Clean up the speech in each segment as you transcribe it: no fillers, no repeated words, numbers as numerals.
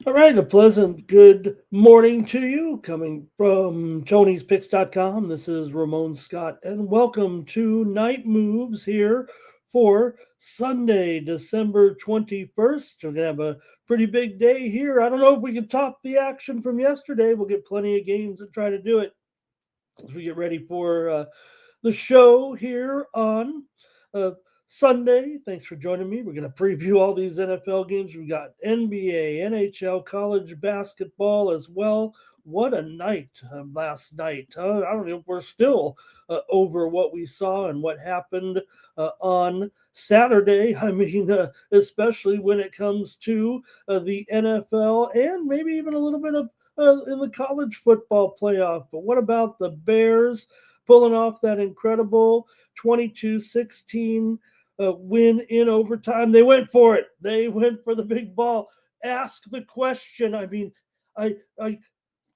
All right, a pleasant good morning to you coming from Tony'sPicks.com. This is Ramon Scott, and welcome to Night Moves here for Sunday, December 21st. We're going to have a pretty big day here. I don't know if we can top the action from yesterday. We'll get plenty of games and try to do it as we get ready for the show here on Sunday. Thanks for joining me. We're going to preview all these NFL games. We got NBA, NHL, college basketball as well. What a night last night. I don't know if we're still over what we saw and what happened on Saturday. I mean, especially when it comes to the NFL and maybe even a little bit of in the college football playoff. But what about the Bears pulling off that incredible 22-16 win in overtime? They went for it. They went for the big ball. Ask the question. I mean, I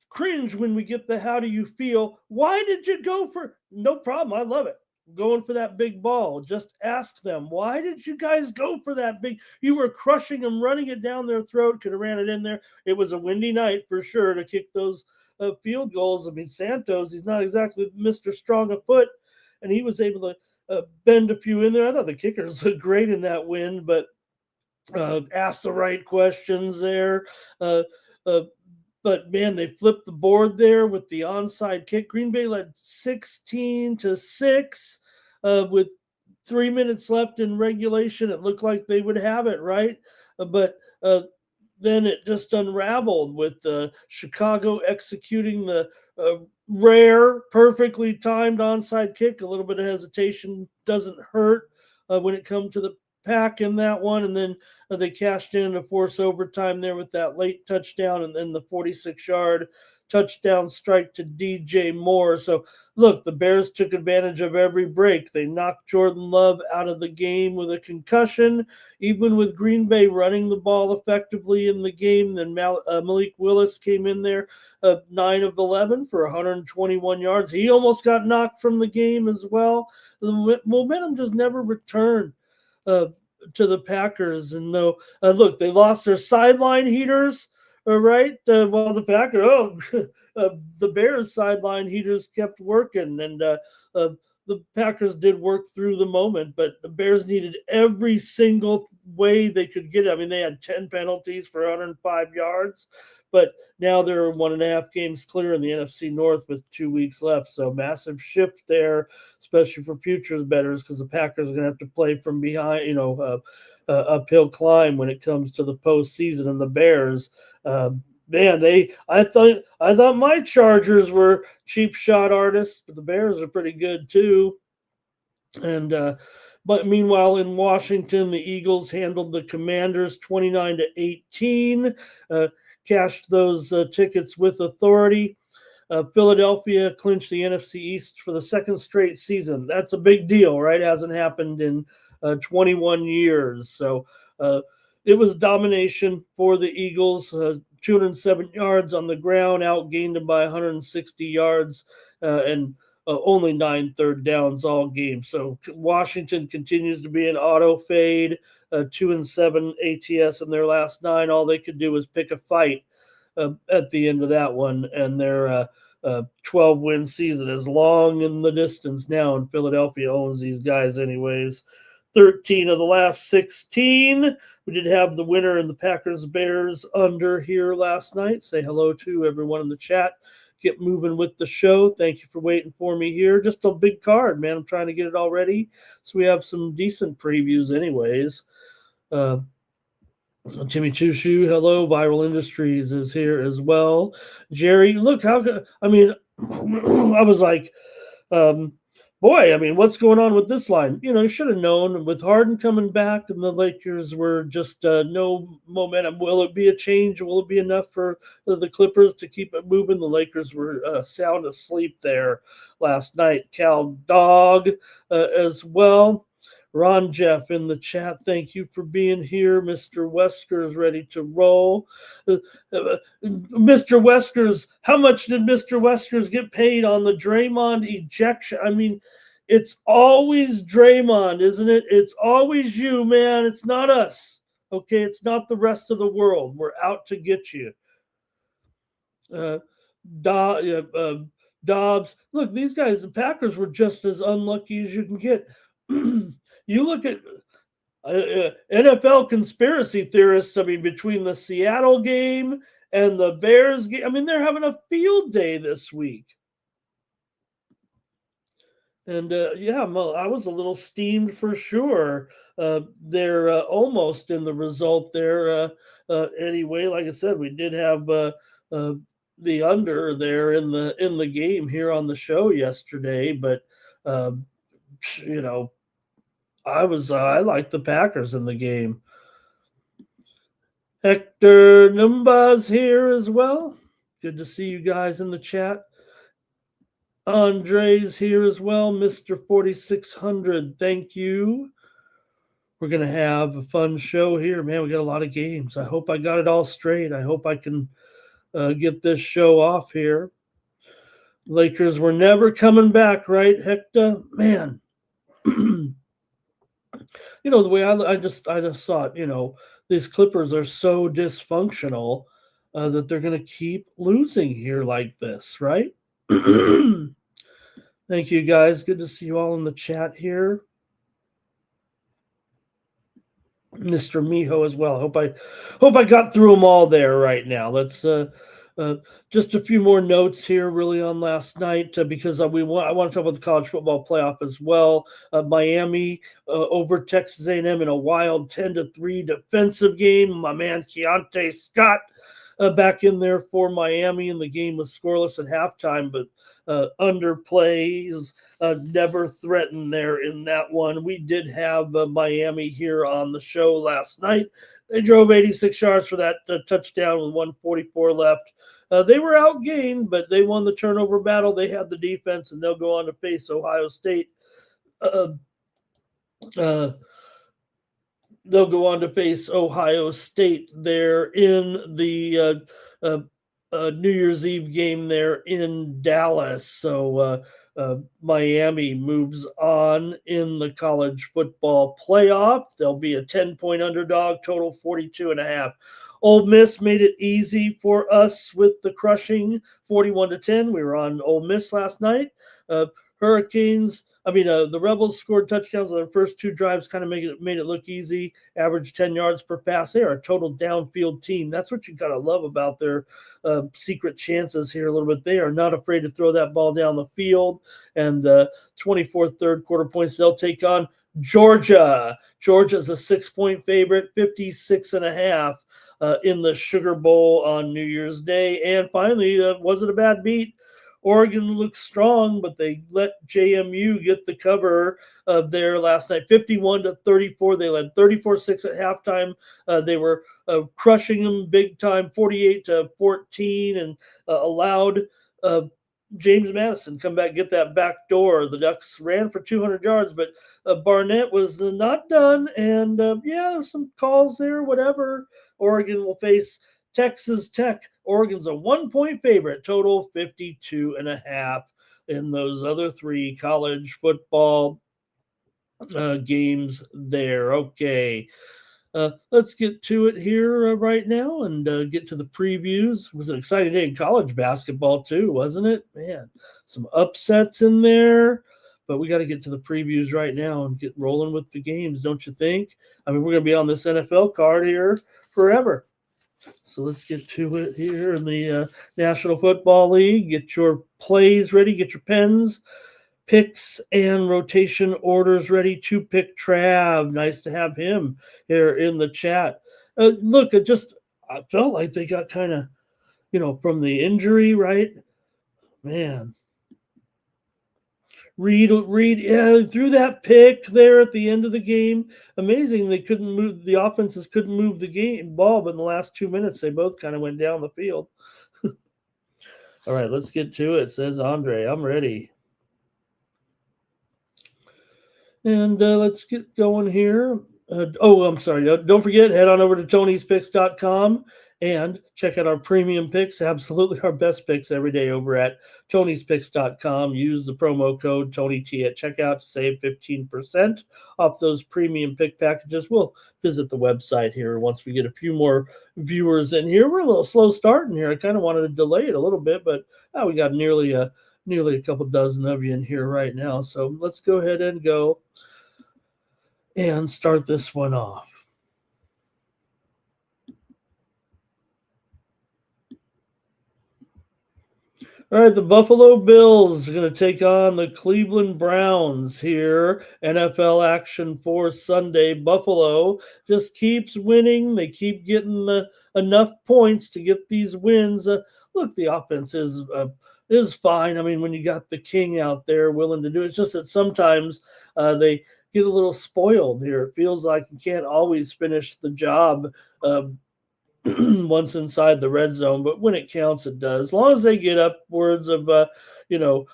cringe when we get the how do you feel? Why did you go for? No problem. I love it. Going for that big ball. Just ask them, why did you guys go for that big? You were crushing them, running it down their throat, could have ran it in there. It was a windy night for sure to kick those field goals. I mean, Santos, he's not exactly Mr. Strong of foot, and he was able to bend a few in there. I thought the kickers looked great in that win, but asked the right questions there. But man, they flipped the board there with the onside kick. Green Bay led 16-6 with 3 minutes left in regulation. It looked like they would have it, right? But then it just unraveled with Chicago executing the rare, perfectly timed onside kick. A little bit of hesitation doesn't hurt when it comes to the Pack in that one, and then they cashed in to force overtime there with that late touchdown, and then the 46-yard touchdown strike to DJ Moore. So look, the Bears took advantage of every break. They knocked Jordan Love out of the game with a concussion, even with Green Bay running the ball effectively in the game. Then Malik Willis came in there 9 of 11 for 121 yards. He almost got knocked from the game as well. The momentum just never returned to the Packers. And though, look, they lost their sideline heaters, right? Well, the Packers, the Bears sideline heaters kept working, and the Packers did work through the moment, but the Bears needed every single way they could get it. I mean, they had 10 penalties for 105 yards, but now they're 1.5 games clear in the NFC North with 2 weeks left. So massive shift there, especially for futures bettors, because the Packers are going to have to play from behind, uphill climb when it comes to the postseason. And the Bears, man, I thought my Chargers were cheap shot artists, but the Bears are pretty good too. And but meanwhile, in Washington, the Eagles handled the Commanders 29-18. Cashed those tickets with authority. Philadelphia clinched the NFC East for the second straight season. That's a big deal, right? It hasn't happened in 21 years. So it was domination for the Eagles. 207 yards on the ground, outgained them by 160 yards, and only 9 third downs all game. So Washington continues to be an auto fade. 2-7 ATS in their last 9. All they could do was pick a fight at the end of that one, and their 12-win season is long in the distance now, and Philadelphia owns these guys anyways. 13 of the last 16. We did have the winner in the Packers-Bears under here last night. Say hello to everyone in the chat. Get moving with the show. Thank you for waiting for me here. Just a big card, man. I'm trying to get it all ready, so we have some decent previews anyways. Jimmy Chushu, hello. Viral Industries is here as well. Jerry, look, I was like, boy, I mean, what's going on with this line? You should have known with Harden coming back and the Lakers were just no momentum. Will it be a change? Will it be enough for the Clippers to keep it moving? The Lakers were sound asleep there last night. Cal Dog as well. Ron Jeff in the chat, thank you for being here. Mr. Wesker is ready to roll. Mr. Weskers, how much did Mr. Weskers get paid on the Draymond ejection? I mean, it's always Draymond, isn't it? It's always you, man. It's not us. Okay, it's not the rest of the world. We're out to get you. Uh, Dobbs. Look, these guys, the Packers were just as unlucky as you can get. You look at NFL conspiracy theorists. I mean, between the Seattle game and the Bears game, I mean, they're having a field day this week. And yeah, I was a little steamed for sure. They're almost in the result there. Anyway, like I said, we did have the under there in the game here on the show yesterday, but you know, I like the Packers in the game. Hector Numba's here as well. Good to see you guys in the chat. Andre's here as well, Mr. 4600. Thank you. We're going to have a fun show here. Man, we got a lot of games. I hope I got it all straight. I hope I can get this show off here. Lakers were never coming back, right, Hector? Man. The way I just thought, these Clippers are so dysfunctional that they're going to keep losing here like this, right? Thank you, guys. Good to see you all in the chat here. Mr. Miho as well. Hope I got through them all there right now. Let's just a few more notes here, really, on last night because I want to talk about the college football playoff as well. Miami over Texas A&M in a wild 10-3 defensive game. My man Keontae Scott back in there for Miami, and the game was scoreless at halftime, but underplays never threatened there in that one. We did have Miami here on the show last night. They drove 86 yards for that touchdown with 1:44 left. They were outgained, but they won the turnover battle. They had the defense, and they'll go on to face Ohio State. They'll go on to face Ohio State there in the New Year's Eve game there in Dallas. So Miami moves on in the college football playoff. They'll be a 10-point underdog, total 42.5. Ole Miss made it easy for us with the crushing 41-10. We were on Ole Miss last night. The Rebels scored touchdowns on their first two drives, kind of made it look easy, average 10 yards per pass. They are a total downfield team. That's what you got to love about their secret chances here a little bit. They are not afraid to throw that ball down the field. And the 24 third quarter points, they'll take on Georgia. Georgia's a 6-point favorite, 56.5 in the Sugar Bowl on New Year's Day. And finally, wasn't a bad beat. Oregon looks strong, but they let JMU get the cover there last night, 51-34. They led 34-6 at halftime. They were crushing them big time, 48-14, and allowed James Madison come back, get that back door. The Ducks ran for 200 yards, but Barnett was not done. And there's some calls there, whatever. Oregon will face Texas Tech. Oregon's a 1-point favorite, total 52.5 in those other three college football games there. Okay. Let's get to it here right now and get to the previews. It was an exciting day in college basketball too, wasn't it? Man, some upsets in there, but we got to get to the previews right now and get rolling with the games, don't you think? I mean, we're going to be on this NFL card here forever. So let's get to it here in the National Football League. Get your plays ready, get your pens, picks, and rotation orders ready. To pick Trav. Nice to have him here in the chat. Look, I felt like they got kind of, from the injury, right? Man. Reed, yeah, threw that pick there at the end of the game. Amazing, they couldn't move. The offenses couldn't move the game ball, but in the last 2 minutes, they both kind of went down the field. All right, let's get to it. Says Andre, I'm ready. And let's get going here. I'm sorry. Don't forget, head on over to tonyspicks.com and check out our premium picks. Absolutely our best picks every day over at tonyspicks.com. Use the promo code TonyT at checkout to save 15% off those premium pick packages. We'll visit the website here once we get a few more viewers in here. We're a little slow starting here. I kind of wanted to delay it a little bit, but we got nearly a couple dozen of you in here right now. So let's go ahead and go and start this one off. All right, the Buffalo Bills are going to take on the Cleveland Browns here. NFL action for Sunday. Buffalo just keeps winning. They keep getting enough points to get these wins. Look, the offense is fine. I mean, when you got the king out there willing to do it, it's just that sometimes they get a little spoiled here. It feels like you can't always finish the job once inside the red zone, but when it counts, it does. As long as they get upwards of,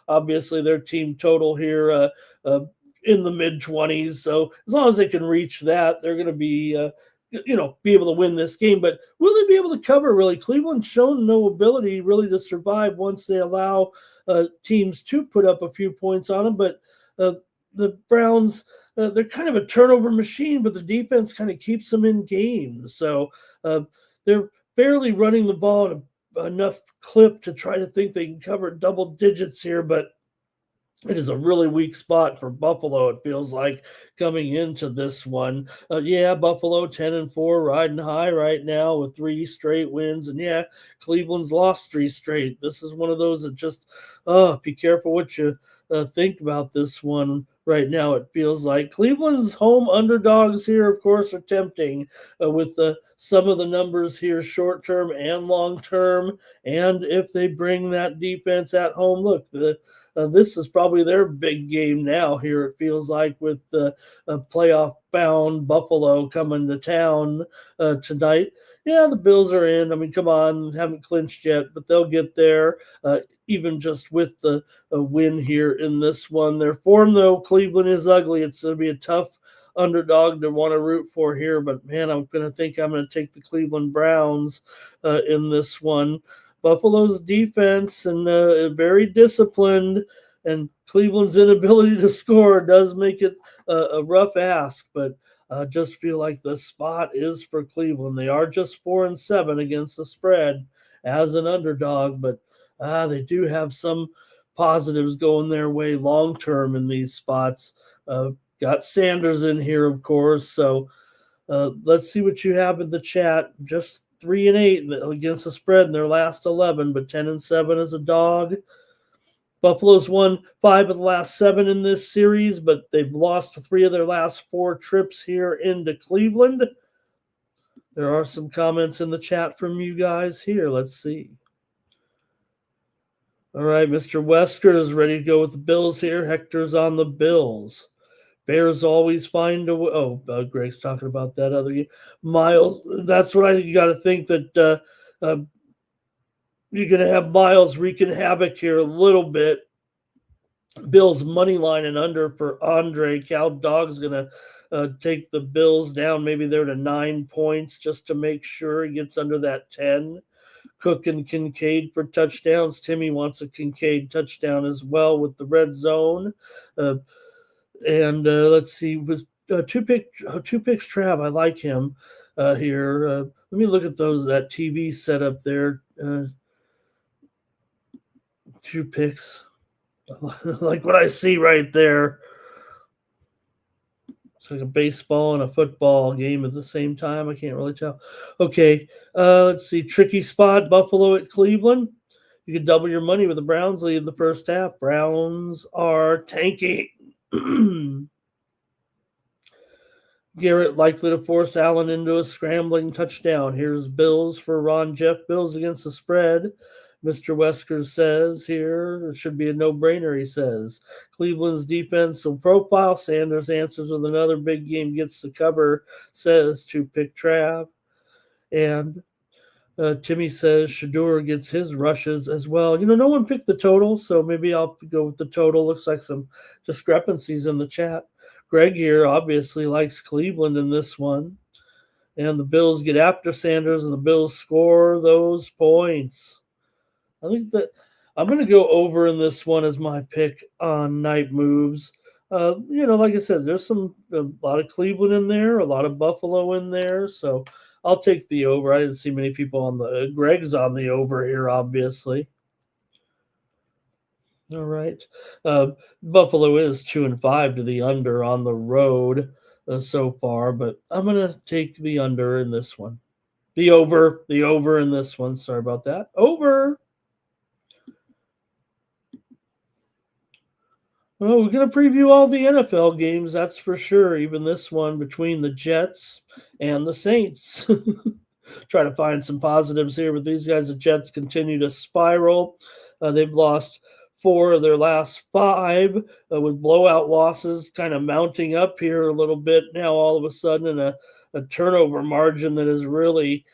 obviously their team total here in the mid 20s. So as long as they can reach that, they're going to be, be able to win this game. But will they be able to cover? Really, Cleveland's shown no ability really to survive once they allow teams to put up a few points on them. But the Browns, they're kind of a turnover machine, but the defense kind of keeps them in games. So they're barely running the ball at enough clip to try to think they can cover double digits here, but it is a really weak spot for Buffalo, it feels like, coming into this one. Buffalo 10-4, riding high right now with 3 straight wins. And Cleveland's lost 3 straight. This is one of those that just, be careful what you think about this one right now. It feels like Cleveland's home underdogs here, of course, are tempting with some of the numbers here, short term and long term. And if they bring that defense at home, look, this is probably their big game now here, it feels like, with the playoff-bound Buffalo coming to town tonight. Yeah, the Bills are in. I mean, come on, haven't clinched yet, but they'll get there, even just with the win here in this one. Their form, though, Cleveland is ugly. It's going to be a tough underdog to want to root for here, but, man, I'm going to take the Cleveland Browns in this one. Buffalo's defense and very disciplined, and Cleveland's inability to score does make it a rough ask, but just feel like the spot is for Cleveland. They are just 4-7 against the spread as an underdog, but they do have some positives going their way long term in these spots. Got Sanders in here, of course. So let's see what you have in the chat. Just 3-8 against the spread in their last 11, but 10-7 as a dog. Buffalo's won 5 of the last 7 in this series, but they've lost 3 of their last 4 trips here into Cleveland. There are some comments in the chat from you guys here. Let's see. All right, Mr. Wesker is ready to go with the Bills here. Hector's on the Bills. Bears always find a way. Oh, Greg's talking about that other game. Miles, that's what you got to think that you're going to have Miles wreaking havoc here a little bit. Bills money line and under for Andre. Cal Dog's going to take the Bills down. Maybe they're to 9 points just to make sure he gets under that 10. Cook and Kincaid for touchdowns. Timmy wants a Kincaid touchdown as well with the red zone. And let's see, with two picks Trav, I like him here. Let me look at that TV setup there. 2 picks. Like what I see right there. It's like a baseball and a football game at the same time. I can't really tell. Okay, let's see. Tricky spot, Buffalo at Cleveland. You could double your money with the Browns lead the first half. Browns are tanking. Garrett likely to force Allen into a scrambling touchdown. Here's Bills for Ron Jeff. Bills against the spread. Mr. Wesker says here, it should be a no-brainer, he says. Cleveland's defense will profile. Sanders answers with another big game, gets the cover, says to pick Trav. And Timmy says Shador gets his rushes as well. No one picked the total, so maybe I'll go with the total. Looks like some discrepancies in the chat. Greg here obviously likes Cleveland in this one. And the Bills get after Sanders, and the Bills score those points. I think that I'm going to go over in this one as my pick on night moves. Like I said, there's a lot of Cleveland in there, a lot of Buffalo in there, so I'll take the over. I didn't see many people on the Greg's on the over here, obviously. All right, Buffalo is 2-5 to the under on the road so far, but I'm gonna take the under in this one. The over in this one. Sorry about that. Over. Well, we're going to preview all the NFL games, that's for sure. Even this one between the Jets and the Saints. Try to find some positives here with these guys. The Jets continue to spiral. They've lost 4 of their last 5 with blowout losses kind of mounting up here a little bit now all of a sudden, in a turnover margin that has really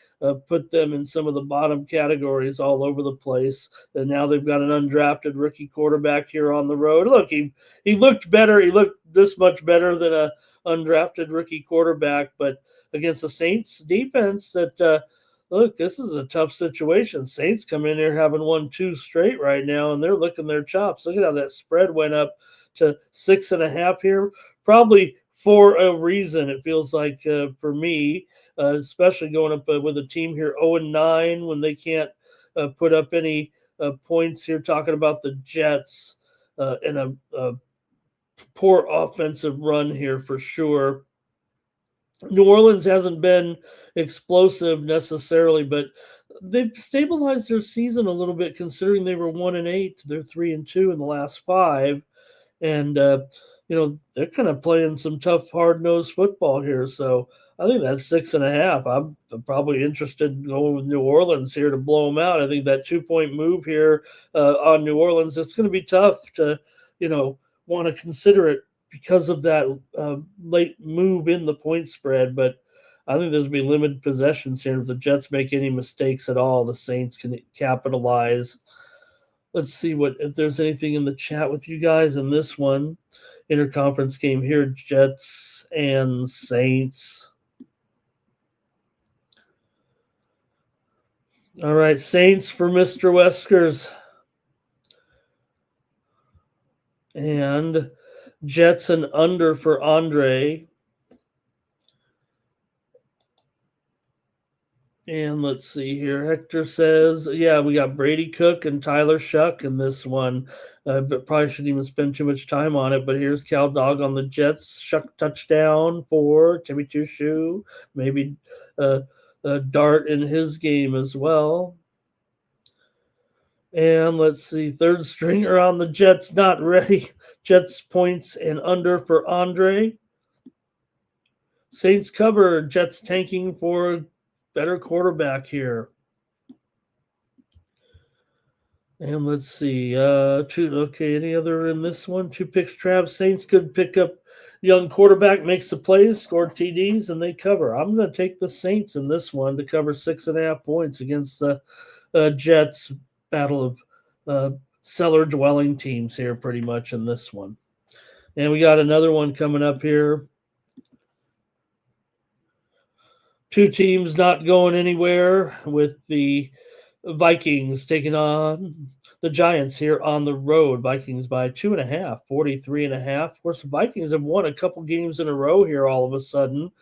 put them in some of the bottom categories all over the place. And now they've got an undrafted rookie quarterback here on the road. Look, he looked better. He looked this much better than a undrafted rookie quarterback, but against the Saints defense that look, this is a tough situation. Saints come in here having won 2 straight right now, and they're licking their chops. Look at how that spread went up to 6.5 here. Probably for a reason, it feels like for me, especially going up with a team here 0-9 when they can't put up any points here. Talking about the Jets in a poor offensive run here for sure. New Orleans hasn't been explosive necessarily, but they've stabilized their season a little bit considering they were 1-8. They're 3-2 in the last 5. And, they're kind of playing some tough, hard-nosed football here. So I think that's 6.5. I'm probably interested in going with New Orleans here to blow them out. I think that 2-point move here on New Orleans, it's going to be tough to, want to consider it because of that late move in the point spread. But I think there's going to be limited possessions here. If the Jets make any mistakes at all, the Saints can capitalize. Let's see if there's anything in the chat with you guys in this one. Interconference game here, Jets and Saints. All right, Saints for Mr. Weskers. And Jets and under for Andre. And let's see here. Hector says, yeah, we got Brady Cook and Tyler Shuck in this one. But probably shouldn't even spend too much time on it. But here's Cal Dog on the Jets. Shuck touchdown for Timmy Two Shoe. Maybe Dart in his game as well. And let's see. Third stringer on the Jets not ready. Jets points and under for Andre. Saints cover. Jets tanking for better quarterback here. And let's see. Any other in this one? 2 picks. Trav. Saints could pick up young quarterback, makes the plays, scored TDs, and they cover. I'm going to take the Saints in this one to cover 6.5 points against the Jets. Battle of cellar-dwelling teams here pretty much in this one. And we got another one coming up here. 2 teams not going anywhere with the Vikings taking on the Giants here on the road. Vikings by 2.5, 43.5. Of course, the Vikings have won a couple games in a row here all of a sudden.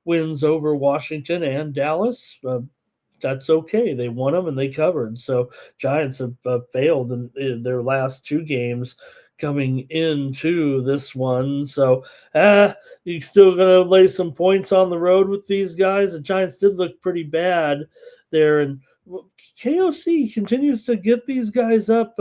Wins over Washington and Dallas. That's okay. They won them and they covered. So Giants have failed in their last 2 games coming into this one. So you're still going to lay some points on the road with these guys. The Giants did look pretty bad there. And KOC continues to get these guys up,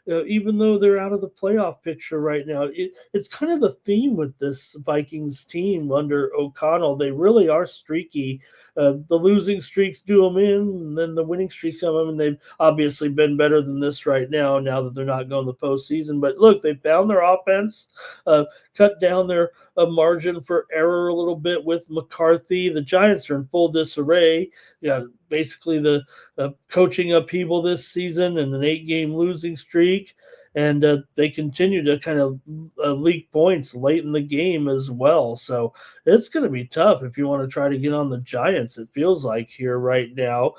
even though they're out of the playoff picture right now. It's kind of the theme with this Vikings team under O'Connell. They really are streaky. The losing streaks do them in, and then the winning streaks come in. And they've obviously been better than this right now that they're not going to the postseason. But look, they found their offense, cut down their margin for error a little bit with McCarthy. The Giants are in full disarray. Yeah, basically the coaching upheaval this season and an 8-game losing streak. And they continue to kind of leak points late in the game as well. So it's going to be tough if you want to try to get on the Giants, it feels like here right now.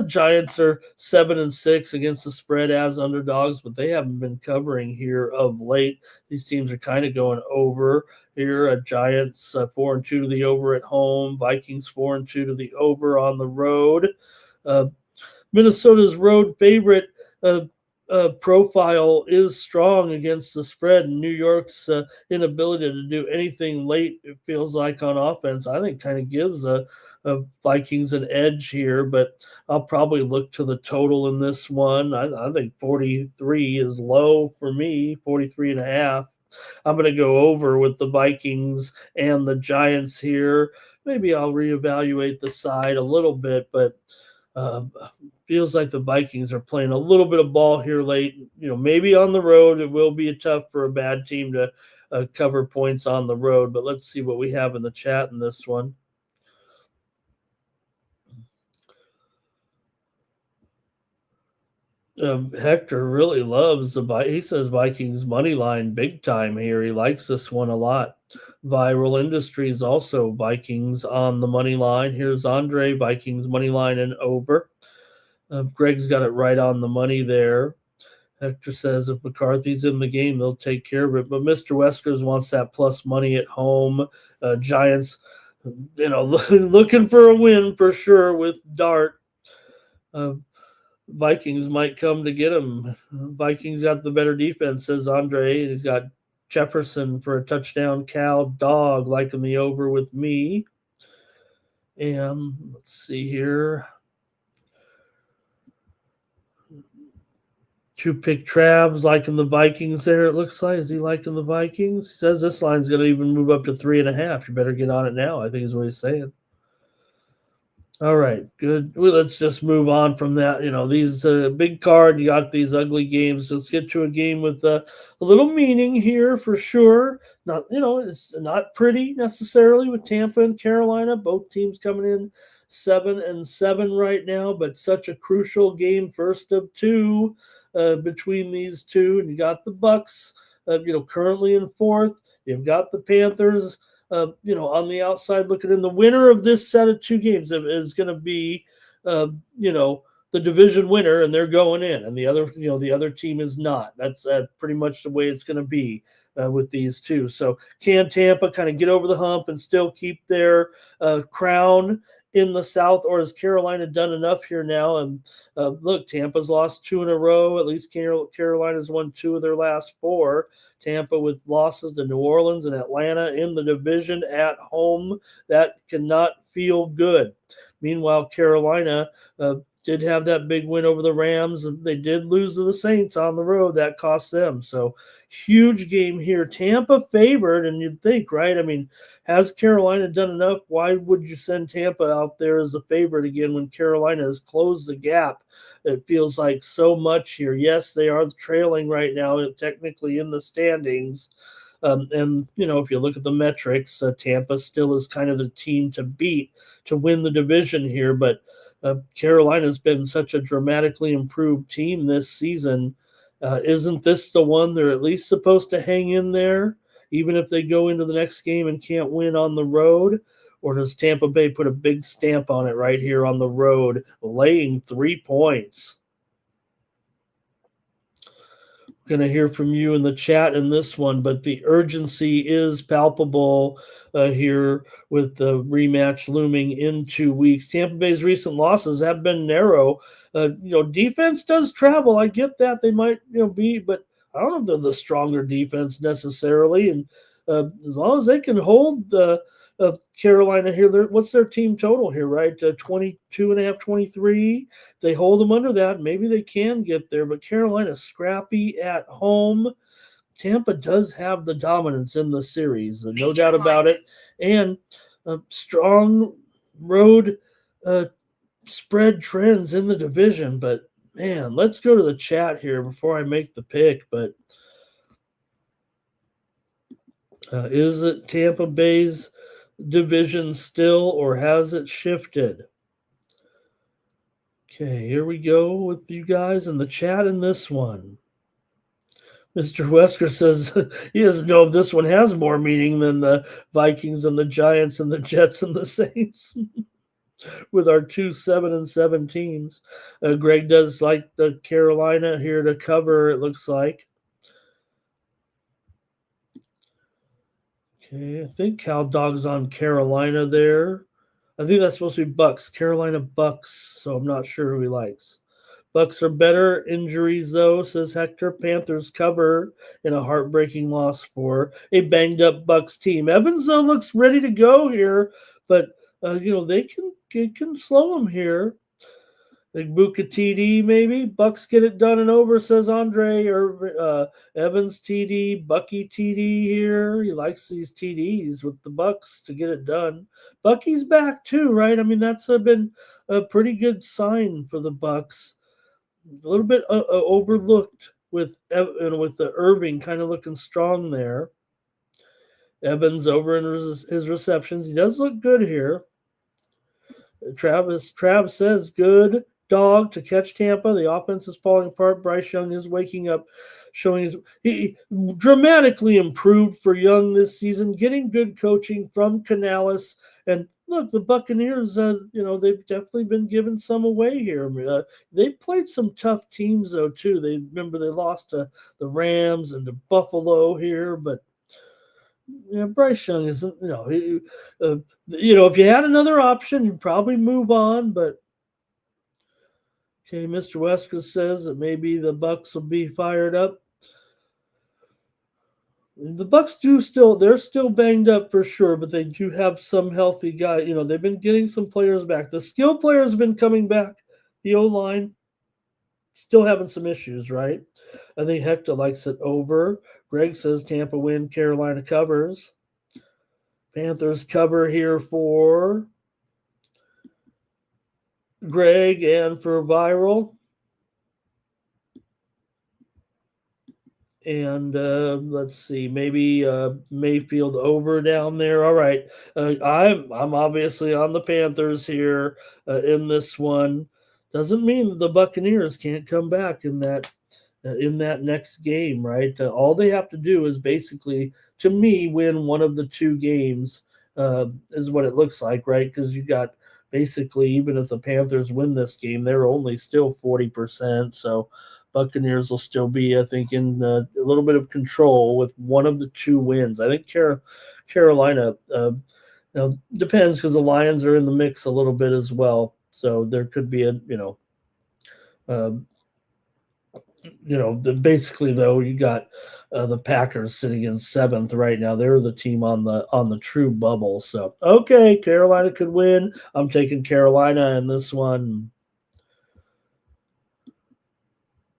Giants are 7-6 against the spread as underdogs, but they haven't been covering here of late. These teams are kind of going over here. Giants 4-2 to the over at home. Vikings 4-2 to the over on the road. Minnesota's road favorite profile is strong against the spread, and New York's inability to do anything late, it feels like, on offense, I think kind of gives a Vikings an edge here, but I'll probably look to the total in this one. I think 43 is low for me, 43.5. I'm going to go over with the Vikings and the Giants here. Maybe I'll reevaluate the side a little bit, but feels like the Vikings are playing a little bit of ball here late. Maybe on the road it will be tough for a bad team to cover points on the road. But let's see what we have in the chat in this one. Hector really loves he says Vikings money line big time here. He likes this one a lot. Viral Industries also Vikings on the money line. Here's Andre, Vikings money line and over. Greg's got it right on the money there. Hector says if McCarthy's in the game, they'll take care of it. But Mr. Weskers wants that plus money at home. Giants, looking for a win for sure with Dart. Vikings might come to get him. Vikings got the better defense, says Andre. He's got Jefferson for a touchdown. Cal Dog liking the over with me. And let's see here. Two pick Trabs liking the Vikings there, it looks like. Is he liking the Vikings? He says this line's going to even move up to 3.5. You better get on it now, I think is what he's saying. All right, good. Well, let's just move on from that. These big card, you got these ugly games. Let's get to a game with a little meaning here for sure. Not, it's not pretty necessarily with Tampa and Carolina. Both teams coming in 7-7 right now, but such a crucial game, first of two between these two. And you got the Bucks, currently in fourth. You've got the Panthers. On the outside looking in. The winner of this set of two games is going to be, the division winner, and they're going in, and the other team is not. That's pretty much the way it's going to be with these two. So can Tampa kind of get over the hump and still keep their crown in the South, or has Carolina done enough here now? And look, Tampa's lost 2 in a row. At least Carolina's won 2 of their last 4. Tampa with losses to New Orleans and Atlanta in the division at home. That cannot feel good. Meanwhile, Carolina did have that big win over the Rams. They did lose to the Saints on the road. That cost them. So huge game here. Tampa favored, and you'd think, right? I mean, has Carolina done enough? Why would you send Tampa out there as a favorite again when Carolina has closed the gap? It feels like so much here. Yes, they are trailing right now, technically in the standings. And, if you look at the metrics, Tampa still is kind of the team to beat to win the division here. But Carolina's been such a dramatically improved team this season. Isn't this the one they're at least supposed to hang in there, even if they go into the next game and can't win on the road? Or does Tampa Bay put a big stamp on it right here on the road, laying 3 points? Going to hear from you in the chat in this one, but the urgency is palpable here with the rematch looming in 2 weeks. Tampa Bay's recent losses have been narrow. Defense does travel. I get that they might, be, but I don't know if they're the stronger defense necessarily. And as long as they can hold Carolina here. What's their team total here, right? 22 and a half, 23. They hold them under that. Maybe they can get there, but Carolina scrappy at home. Tampa does have the dominance in the series, no doubt about it. And strong road spread trends in the division. But man, let's go to the chat here before I make the pick. But is it Tampa Bay's division still, or has it shifted? Okay, here we go with you guys in the chat in this one. Mr. Wesker says he doesn't know if this one has more meaning than the Vikings and the Giants and the Jets and the Saints with our 2-7-7 teams. Greg does like the Carolina here to cover, it looks like. Okay, I think Cow Dog's on Carolina there. I think that's supposed to be Bucks, Carolina Bucks, so I'm not sure who he likes. Bucks are better. Injuries, though, says Hector. Panthers cover in a heartbreaking loss for a banged-up Bucks team. Evans, though, looks ready to go here, but, they can slow him here. Like Buka TD, maybe. Bucks get it done and over, says Andre, or Evans TD, Bucky TD here. He likes these TDs with the Bucks to get it done. Bucky's back too, right? I mean, that's been a pretty good sign for the Bucks. A little bit overlooked with the Irving kind of looking strong there. Evans over in his receptions. He does look good here. Trav says good dog to catch Tampa. The offense is falling apart. Bryce Young is waking up, showing he dramatically improved for Young this season, getting good coaching from Canales. And look, the Buccaneers, they've definitely been giving some away here. They played some tough teams, though, too. They lost to the Rams and to Buffalo here, but Bryce Young isn't, if you had another option, you'd probably move on, but okay, Mr. Wesker says that maybe the Bucks will be fired up. The Bucks they're still banged up for sure, but they do have some healthy guys. They've been getting some players back. The skill players have been coming back. The O-line still having some issues, right? I think Hector likes it over. Greg says Tampa win, Carolina covers. Panthers cover here for Greg and for Viral. And let's see, maybe Mayfield over down there. All right, I'm obviously on the Panthers here in this one. Doesn't mean the Buccaneers can't come back in that next game, right? All they have to do is basically, to me, win one of the two games is what it looks like, right? Because you got basically, even if the Panthers win this game, they're only still 40%. So Buccaneers will still be, I think, in a little bit of control with one of the two wins. I think Carolina depends, because the Lions are in the mix a little bit as well. So there could be basically, though, you got the Packers sitting in 7th right now. They're the team on the true bubble. So, okay, Carolina could win. I'm taking Carolina in this one.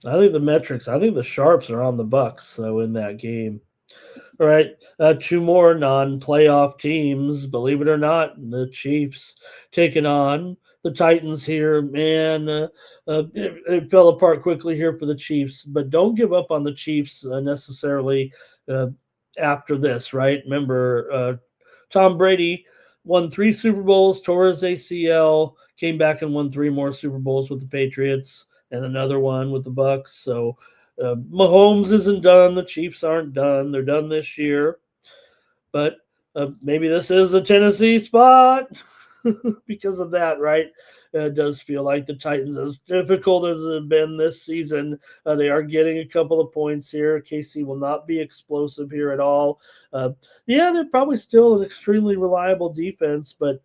I think the Sharps are on the Bucks, so in that game. All right, two more non-playoff teams, believe it or not. The Chiefs taking on the Titans here. Man, it fell apart quickly here for the Chiefs, but don't give up on the Chiefs necessarily after this, right? Remember, Tom Brady won 3 Super Bowls, tore his ACL, came back and won 3 more Super Bowls with the Patriots and another one with the Bucks. So Mahomes isn't done. The Chiefs aren't done. They're done this year. But maybe this is a Tennessee spot because of that, right? It does feel like the Titans, as difficult as it has been this season, they are getting a couple of points here. KC will not be explosive here at all. They're probably still an extremely reliable defense, but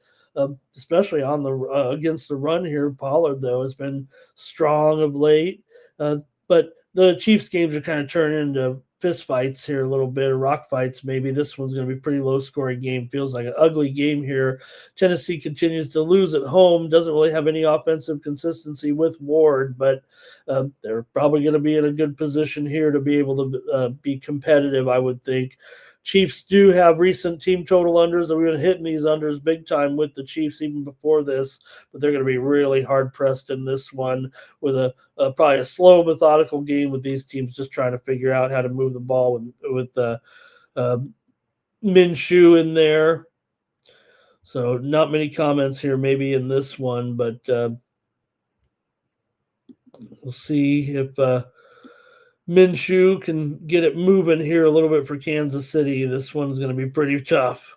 especially on the against the run here, Pollard, though, has been strong of late. But the Chiefs games are kind of turning into fist fights here a little bit, or rock fights maybe. This one's going to be a pretty low scoring game. Feels like an ugly game here. Tennessee continues to lose at home. Doesn't really have any offensive consistency with Ward, but they're probably going to be in a good position here to be able to be competitive, I would think. Chiefs do have recent team total unders, and we've been hitting these unders big time with the Chiefs even before this, but they're going to be really hard pressed in this one with probably a slow, methodical game with these teams just trying to figure out how to move the ball with Minshew in there. So not many comments here maybe in this one, but we'll see if Minshew can get it moving here a little bit for Kansas City. This one's going to be pretty tough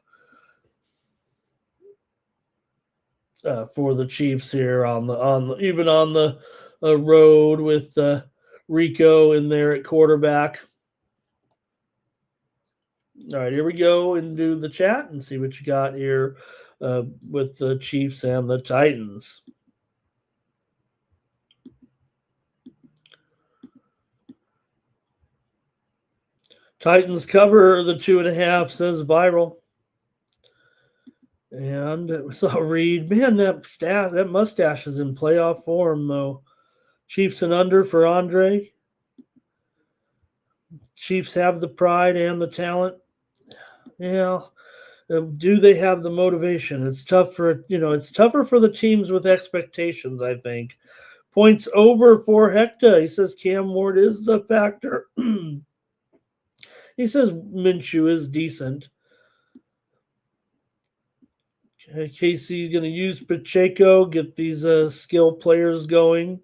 for the Chiefs here on the road with Rico in there at quarterback. All right, here we go and do the chat and see what you got here with the Chiefs and the Titans. Titans cover the 2.5, says Viral. And we saw Reed. Man, that mustache is in playoff form, though. Chiefs and under for Andre. Chiefs have the pride and the talent. Yeah. Do they have the motivation? It's tough it's tougher for the teams with expectations, I think. Points over for Hector. He says Cam Ward is the factor. He says Minshew is decent. Okay, Casey's going to use Pacheco, get these skill players going.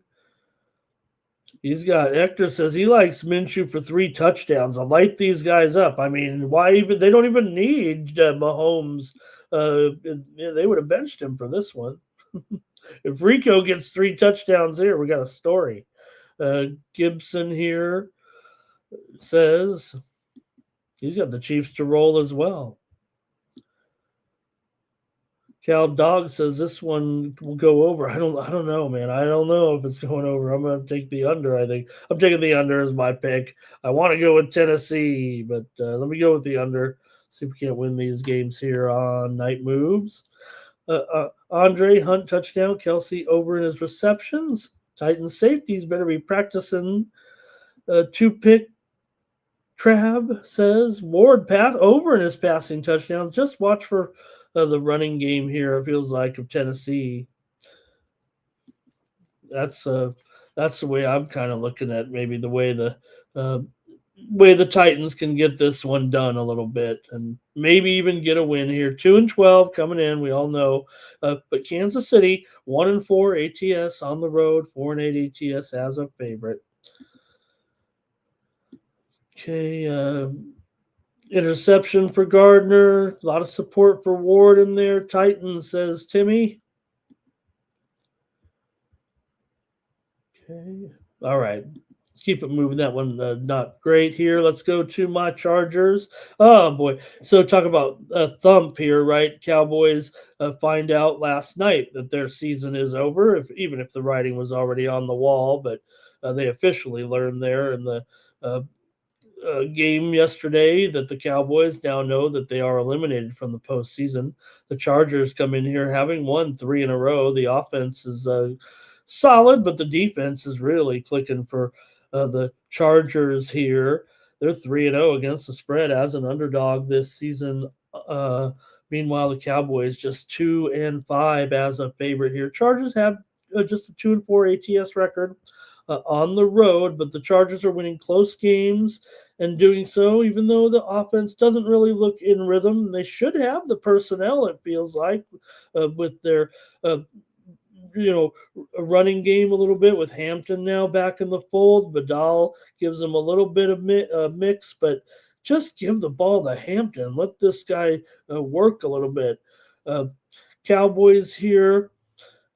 Hector says he likes Minshew for 3 touchdowns. I'll light these guys up. I mean, why even? They don't even need Mahomes. They would have benched him for this one. If Rico gets 3 touchdowns here, we got a story. Gibson here says he's got the Chiefs to roll as well. Cal Dog says this one will go over. I don't know, man. I don't know if it's going over. I'm going to take the under, I think. I'm taking the under as my pick. I want to go with Tennessee, but let me go with the under. See if we can't win these games here on Night Moves. Andre Hunt touchdown. Kelsey over in his receptions. Titans safeties better be practicing 2-pick. Trav says Ward pass over in his passing touchdowns. Just watch for the running game here. It feels like of Tennessee. That's the way I'm kind of looking at maybe the way the Titans can get this one done a little bit and maybe even get a win here. 2-12 coming in. We all know, but Kansas City 1-4 ATS on the road, 4-8 ATS as a favorite. Okay, interception for Gardner. A lot of support for Ward in there. Titans, says Timmy. Okay, all right. Let's keep it moving. That one not great here. Let's go to my Chargers. Oh, boy. So talk about a thump here, right? Cowboys find out last night that their season is over, even if the writing was already on the wall. But they officially learned there in the game yesterday that the Cowboys now know that they are eliminated from the postseason. The Chargers come in here having won 3 in a row. The offense is solid, but the defense is really clicking for the Chargers here. They're 3-0 against the spread as an underdog this season. Meanwhile, the Cowboys just 2-5 as a favorite here. Chargers have just a 2-4 ATS record on the road, but the Chargers are winning close games and doing so even though the offense doesn't really look in rhythm. They should have the personnel, it feels like, with their running game a little bit with Hampton now back in the fold. Vidal gives them a little bit of mix, but just give the ball to Hampton. Let this guy work a little bit. Cowboys here,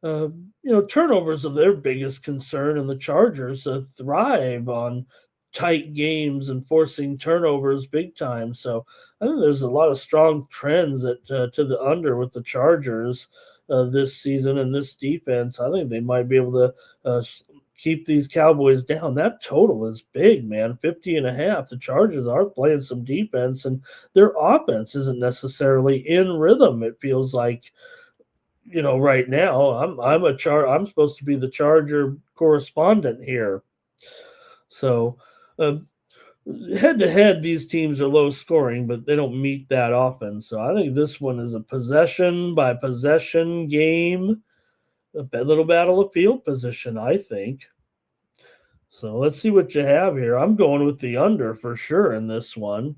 turnovers are their biggest concern, and the Chargers thrive on tight games and forcing turnovers big time. So I think there's a lot of strong trends to the under with the Chargers this season and this defense. I think they might be able to keep these Cowboys down. That total is big, man. 50.5. The Chargers are playing some defense, and their offense isn't necessarily in rhythm. It feels like, right now I'm supposed to be the Charger correspondent here. So, um, head to head, these teams are low scoring, but they don't meet that often. So I think this one is a possession by possession game, a little battle of field position, I think. So let's see what you have here. I'm going with the under for sure in this one.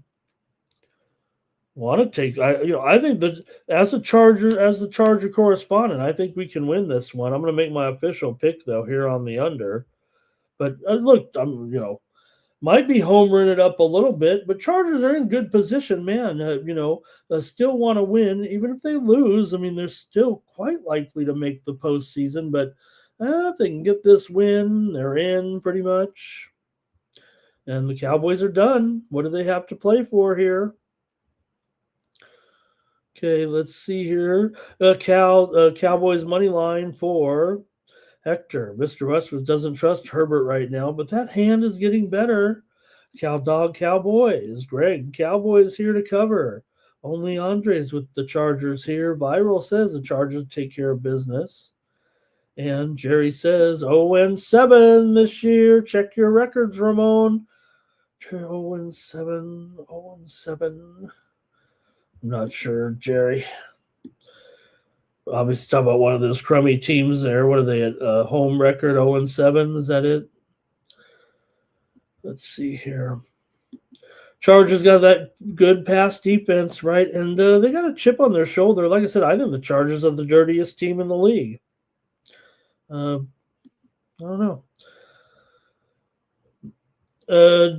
Want to take I think that as the Charger correspondent, I think we can win this one. I'm going to make my official pick though here on the under. But look, might be homering it up a little bit, but Chargers are in good position, man. Still want to win, even if they lose. I mean, they're still quite likely to make the postseason, but if they can get this win, they're in pretty much. And the Cowboys are done. What do they have to play for here? Okay, let's see here. Cowboys money line for Hector. Mr. Westwood doesn't trust Herbert right now, but that hand is getting better. Cowboys. Greg, Cowboys here to cover. Only Andres with the Chargers here. Viral says the Chargers take care of business. And Jerry says 0-7 this year. Check your records, Ramon. 0-7, 0-7. I'm not sure, Jerry. Obviously, talk about one of those crummy teams there. What are they at? Home record 0-7. Is that it? Let's see here. Chargers got that good pass defense, right? And they got a chip on their shoulder. Like I said, I think the Chargers are the dirtiest team in the league. I don't know.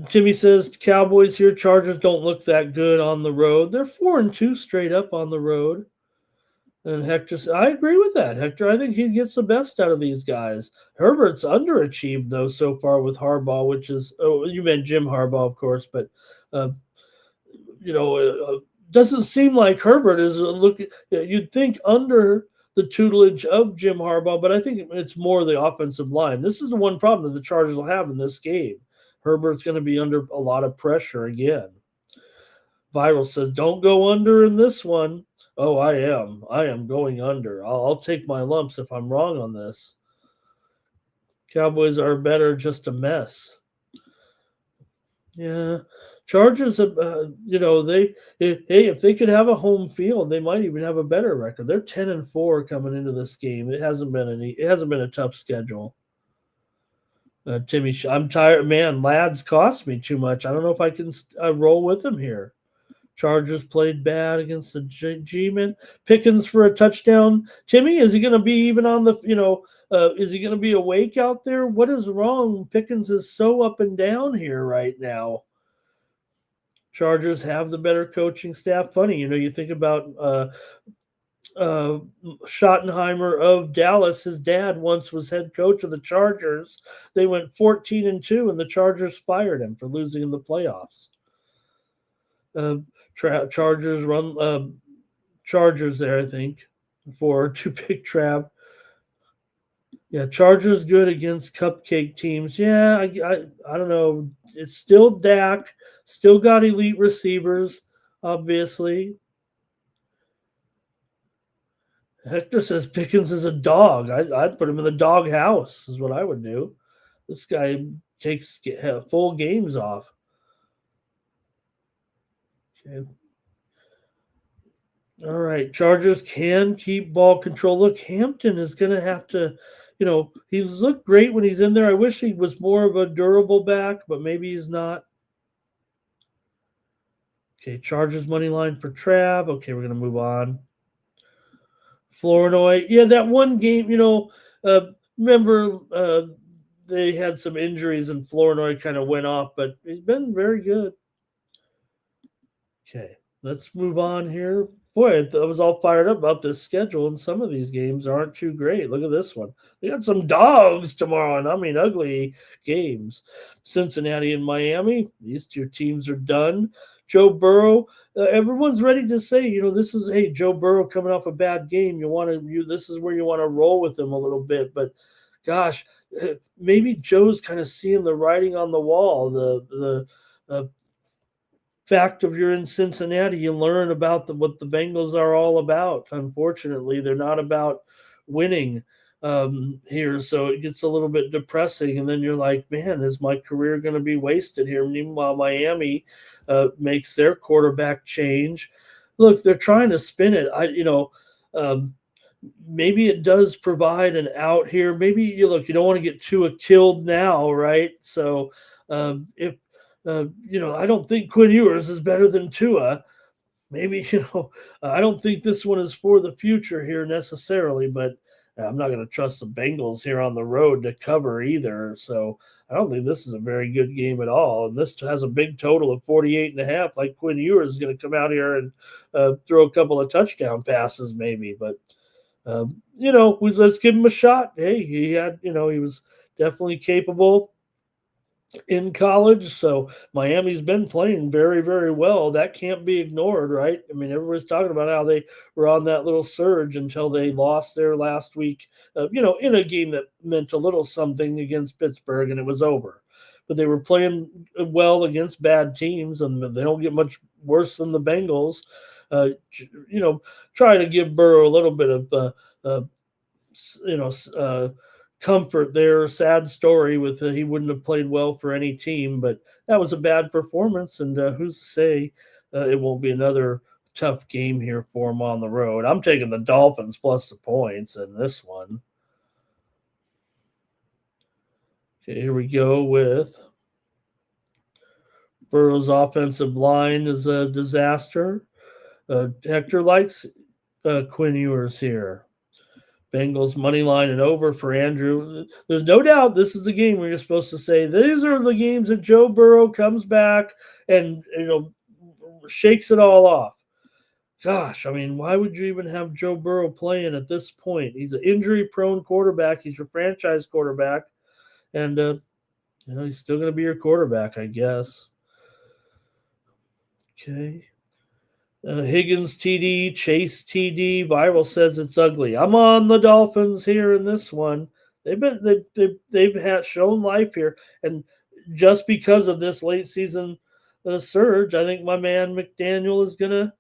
Jimmy says Cowboys here. Chargers don't look that good on the road. They're 4-2 straight up on the road. And Hector says, I agree with that, Hector. I think he gets the best out of these guys. Herbert's underachieved, though, so far with Harbaugh, which is, you meant Jim Harbaugh, of course, but, doesn't seem like Herbert is looking, you'd think under the tutelage of Jim Harbaugh, but I think it's more the offensive line. This is the one problem that the Chargers will have in this game. Herbert's going to be under a lot of pressure again. Viral says, don't go under in this one. Oh, I am going under. I'll take my lumps if I'm wrong on this. Cowboys are better, just a mess. Yeah. Chargers, if they could have a home field, they might even have a better record. They're 10-4 coming into this game. It hasn't been a tough schedule. Timmy, I'm tired, man. Lads cost me too much. I don't know if I can roll with them here. Chargers played bad against the G-men. Pickens for a touchdown. Timmy, is he going to be even on the, is he going to be awake out there? What is wrong? Pickens is so up and down here right now. Chargers have the better coaching staff. Funny, you think about Schottenheimer of Dallas. His dad once was head coach of the Chargers. They went 14-2, and the Chargers fired him for losing in the playoffs. Chargers run Chargers there, I think, for two big trap. Yeah, Chargers good against cupcake teams. Yeah, I don't know. It's still Dak, still got elite receivers, obviously. Hector says Pickens is a dog. I'd put him in the dog house, is what I would do. This guy takes full games off. Okay. All right. Chargers can keep ball control. Look, Hampton is going to have to, he's looked great when he's in there. I wish he was more of a durable back, but maybe he's not. Okay. Chargers money line for Trav. Okay. We're going to move on. Flournoy. Yeah, that one game, remember they had some injuries and Flournoy kind of went off, but he's been very good. Okay, let's move on here. Boy, I was all fired up about this schedule, and some of these games aren't too great. Look at this one. They got some dogs tomorrow, and I mean ugly games. Cincinnati and Miami, these two teams are done. Joe Burrow, everyone's ready to say, this is, hey, Joe Burrow coming off a bad game. This is where you want to roll with him a little bit, but gosh, maybe Joe's kind of seeing the writing on the wall. The fact of you're in Cincinnati, you learn about what the Bengals are all about. Unfortunately, they're not about winning here, so it gets a little bit depressing. And then you're like, man, is my career going to be wasted here? Meanwhile, Miami makes their quarterback change. Look, they're trying to spin it. Um, maybe it does provide an out here. Maybe you don't want to get Tua killed now, right? So if I don't think Quinn Ewers is better than Tua. Maybe I don't think this one is for the future here necessarily, but I'm not going to trust the Bengals here on the road to cover either. So I don't think this is a very good game at all. And this has a big total of 48.5. Like Quinn Ewers is going to come out here and throw a couple of touchdown passes, maybe. But let's give him a shot. Hey, he was definitely capable in college. So Miami's been playing very, very well. That can't be ignored, right? I mean, everybody's talking about how they were on that little surge until they lost their last week, in a game that meant a little something against Pittsburgh, and it was over. But they were playing well against bad teams, and they don't get much worse than the Bengals. Try to give Burrow a little bit of, comfort there. Sad story with he wouldn't have played well for any team, but that was a bad performance. And who's to say it won't be another tough game here for him on the road? I'm taking the Dolphins plus the points in this one. Okay, here we go with Burrow's offensive line is a disaster. Hector likes Quinn Ewers here. Bengals money line and over for Andrew. There's no doubt this is the game where you're supposed to say these are the games that Joe Burrow comes back and shakes it all off. Gosh, I mean, why would you even have Joe Burrow playing at this point? He's an injury-prone quarterback. He's your franchise quarterback, and he's still going to be your quarterback, I guess. Okay. Higgins TD, Chase TD. Viral says it's ugly. I'm on the Dolphins here in this one. They've had shown life here, and just because of this late season surge, I think my man McDaniel is gonna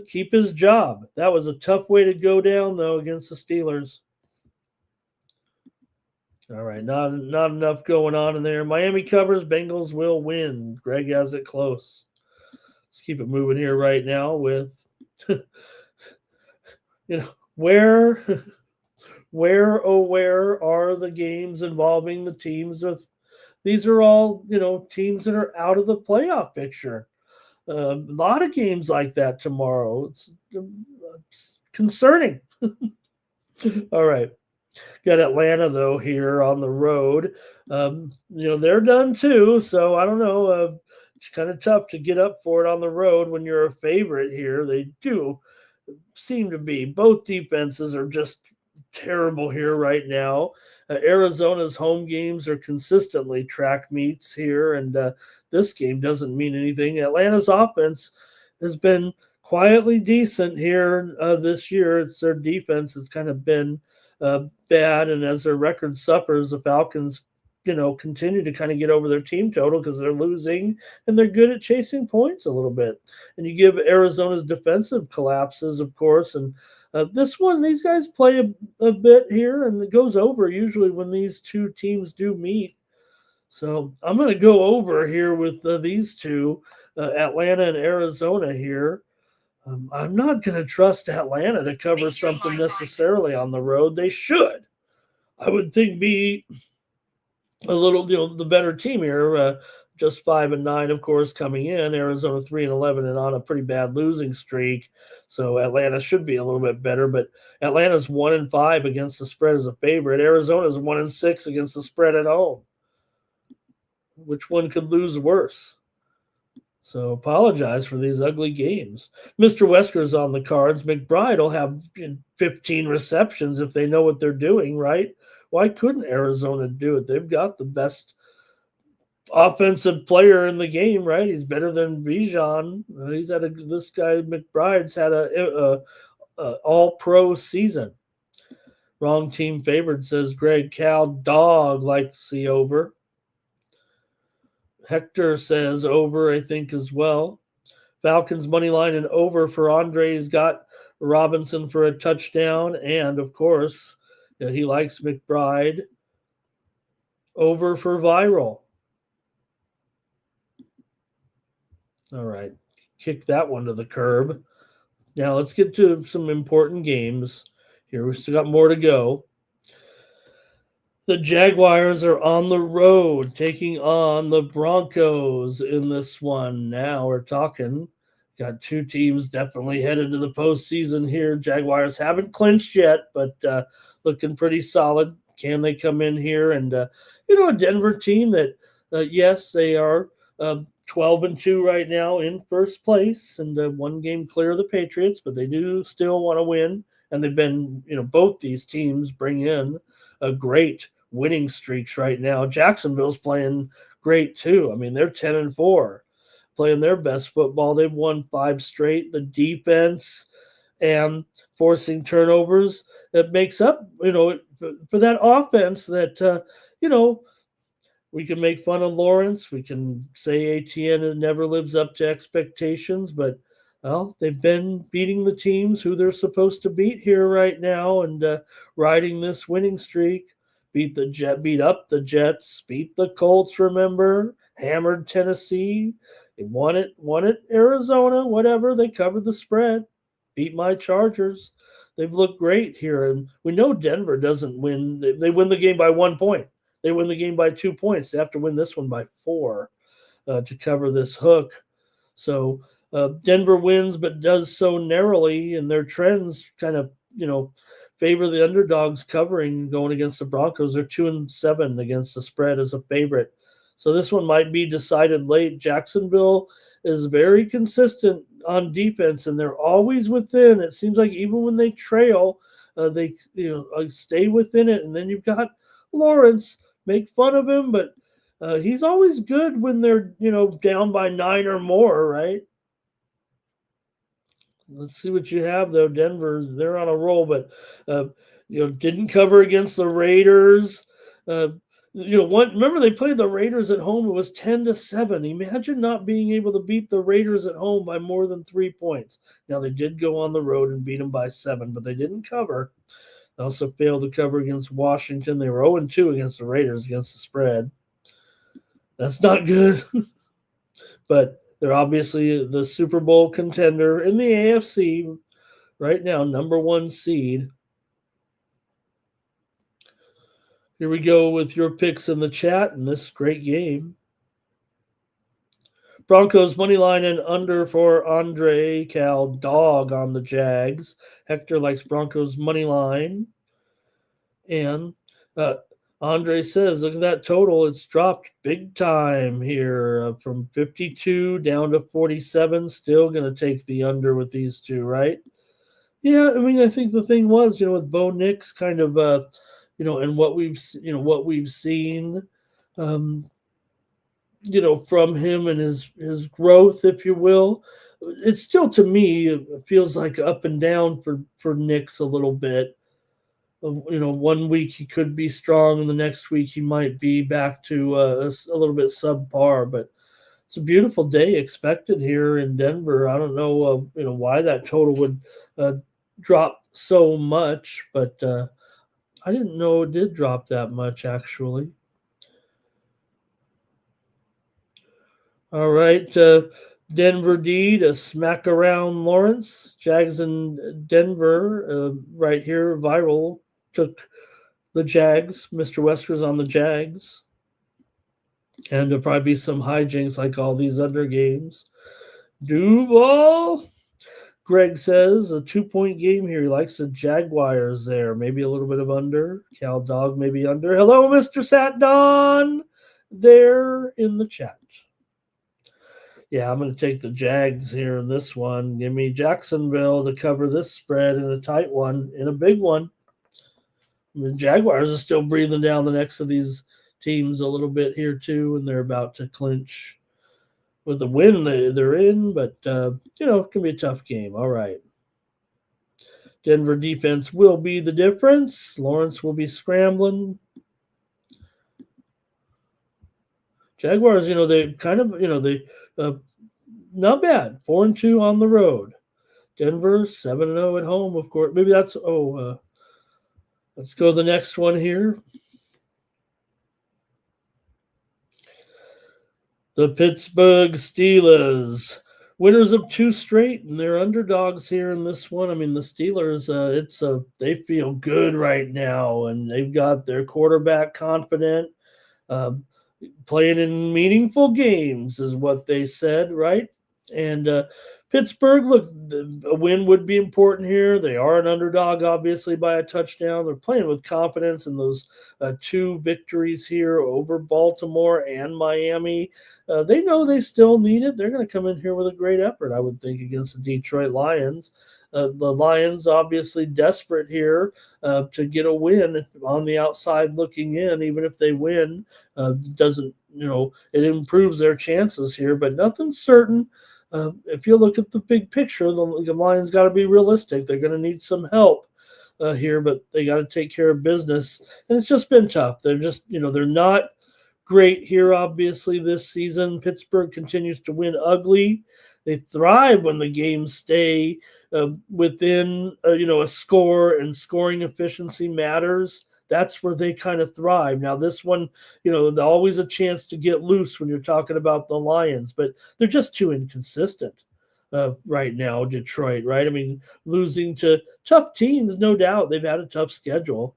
keep his job. That was a tough way to go down though against the Steelers. All right, not enough going on in there. Miami covers. Bengals will win. Greg has it close. Let's keep it moving here right now with, where are the games involving the teams of, these are all, teams that are out of the playoff picture. A lot of games like that tomorrow. It's concerning. All right. Got Atlanta, though, here on the road. They're done too, so I don't know. It's kind of tough to get up for it on the road when you're a favorite here. They do seem to be. Both defenses are just terrible here right now. Arizona's home games are consistently track meets here, and this game doesn't mean anything. Atlanta's offense has been quietly decent here this year. It's their defense has kind of been bad, and as their record suffers, the Falcons continue to kind of get over their team total because they're losing and they're good at chasing points a little bit. And you give Arizona's defensive collapses, of course. And this one, these guys play a bit here, and it goes over usually when these two teams do meet. So I'm going to go over here with these two, Atlanta and Arizona here. I'm not going to trust Atlanta to cover something necessarily on the road. They should, I would think, be a little, the better team here. Just 5-9, of course, coming in. Arizona 3-11 and on a pretty bad losing streak. So Atlanta should be a little bit better, but Atlanta's 1-5 against the spread as a favorite. Arizona's 1-6 against the spread at home. Which one could lose worse? So apologize for these ugly games. Mr. Wesker's on the cards. McBride will have 15 receptions if they know what they're doing, right? Why couldn't Arizona do it? They've got the best offensive player in the game, right? He's better than Bijan. This guy McBride's had a all-pro season. Wrong team favored, says Greg. Cal Dog likes the over. Hector says over, I think, as well. Falcons money line and over for Andre's got Robinson for a touchdown. And, of course, he likes McBride. Over for Viral. All right. Kick that one to the curb. Now let's get to some important games. Here we still got more to go. The Jaguars are on the road taking on the Broncos in this one. Now we're talking. Got two teams definitely headed to the postseason here. Jaguars haven't clinched yet, but looking pretty solid. Can they come in here? And, a Denver team that, yes, they are 12-2 right now in first place and one game clear of the Patriots, but they do still want to win. And they've been, both these teams bring in a great winning streaks right now. Jacksonville's playing great too. I mean, they're 10-4, playing their best football. They've won 5 straight. The defense and forcing turnovers, it makes up, for that offense that, we can make fun of Lawrence. We can say ATN never lives up to expectations, but they've been beating the teams who they're supposed to beat here right now and riding this winning streak. Beat up the Jets, beat the Colts, remember? Hammered Tennessee. They won it, Arizona, whatever. They covered the spread. Beat my Chargers. They've looked great here. And we know Denver doesn't win. They win the game by 1 point. They win the game by 2 points. They have to win this one by 4 to cover this hook. So Denver wins, but does so narrowly, and their trends kind of, favor the underdogs covering going against the Broncos. They're 2-7 against the spread as a favorite. So this one might be decided late. Jacksonville is very consistent on defense, and they're always within. It seems like even when they trail, they stay within it. And then you've got Lawrence. Make fun of him, but he's always good when they're, down by 9 or more, right? Let's see what you have, though. Denver, they're on a roll, but, didn't cover against the Raiders. Remember they played the Raiders at home. It was 10-7. Imagine not being able to beat the Raiders at home by more than 3 points. Now, they did go on the road and beat them by 7, but they didn't cover. They also failed to cover against Washington. They were 0-2 against the Raiders against the spread. That's not good. But they're obviously the Super Bowl contender in the AFC right now, number 1 seed. Here we go with your picks in the chat in this great game. Broncos money line and under for Andre. Cal Dog on the Jags. Hector likes Broncos money line. And Andre says, look at that total. It's dropped big time here from 52 down to 47. Still going to take the under with these two, right? Yeah, I mean, I think the thing was, with Bo Nix kind of, and what we've seen, from him and his growth, if you will. It's still, to me, it feels like up and down for Nix a little bit. 1 week he could be strong, and the next week he might be back to a little bit subpar. But it's a beautiful day expected here in Denver. I don't know, why that total would drop so much, but I didn't know it did drop that much, actually. All right, Denver D to smack around Lawrence. Jags in Denver right here. Viral took the Jags. Mr. Wesker's on the Jags. And there'll probably be some hijinks like all these other games. Duval. Greg says a 2-point game here. He likes the Jaguars there. Maybe a little bit of under. Cal Dog maybe under. Hello, Mr. Sat Don there in the chat. Yeah, I'm going to take the Jags here in this one. Give me Jacksonville to cover this spread in a tight one, in a big one. The Jaguars are still breathing down the necks of these teams a little bit here too, and they're about to clinch with the win they're in, but, it can be a tough game. All right. Denver defense will be the difference. Lawrence will be scrambling. Jaguars, they kind of, not bad. 4-2 on the road. Denver 7-0 at home, of course. Maybe that's let's go to the next one here. The Pittsburgh Steelers, winners of 2 straight, and they're underdogs here in this one. I mean, the Steelers, they feel good right now, and they've got their quarterback confident, playing in meaningful games, is what they said, right? And Pittsburgh, look, a win would be important here. They are an underdog, obviously, by a touchdown. They're playing with confidence in those 2 victories here over Baltimore and Miami. They know they still need it. They're going to come in here with a great effort, I would think, against the Detroit Lions. The Lions obviously desperate here to get a win on the outside looking in. Even if they win, doesn't, it improves their chances here, but nothing's certain. If you look at the big picture, the Lions got to be realistic. They're going to need some help here, but they got to take care of business. And it's just been tough. They're just, they're not great here, obviously, this season. Pittsburgh continues to win ugly. They thrive when the games stay within, a score, and scoring efficiency matters. That's where they kind of thrive. Now, this one, there's always a chance to get loose when you're talking about the Lions, but they're just too inconsistent right now, Detroit, right? I mean, losing to tough teams, no doubt. They've had a tough schedule,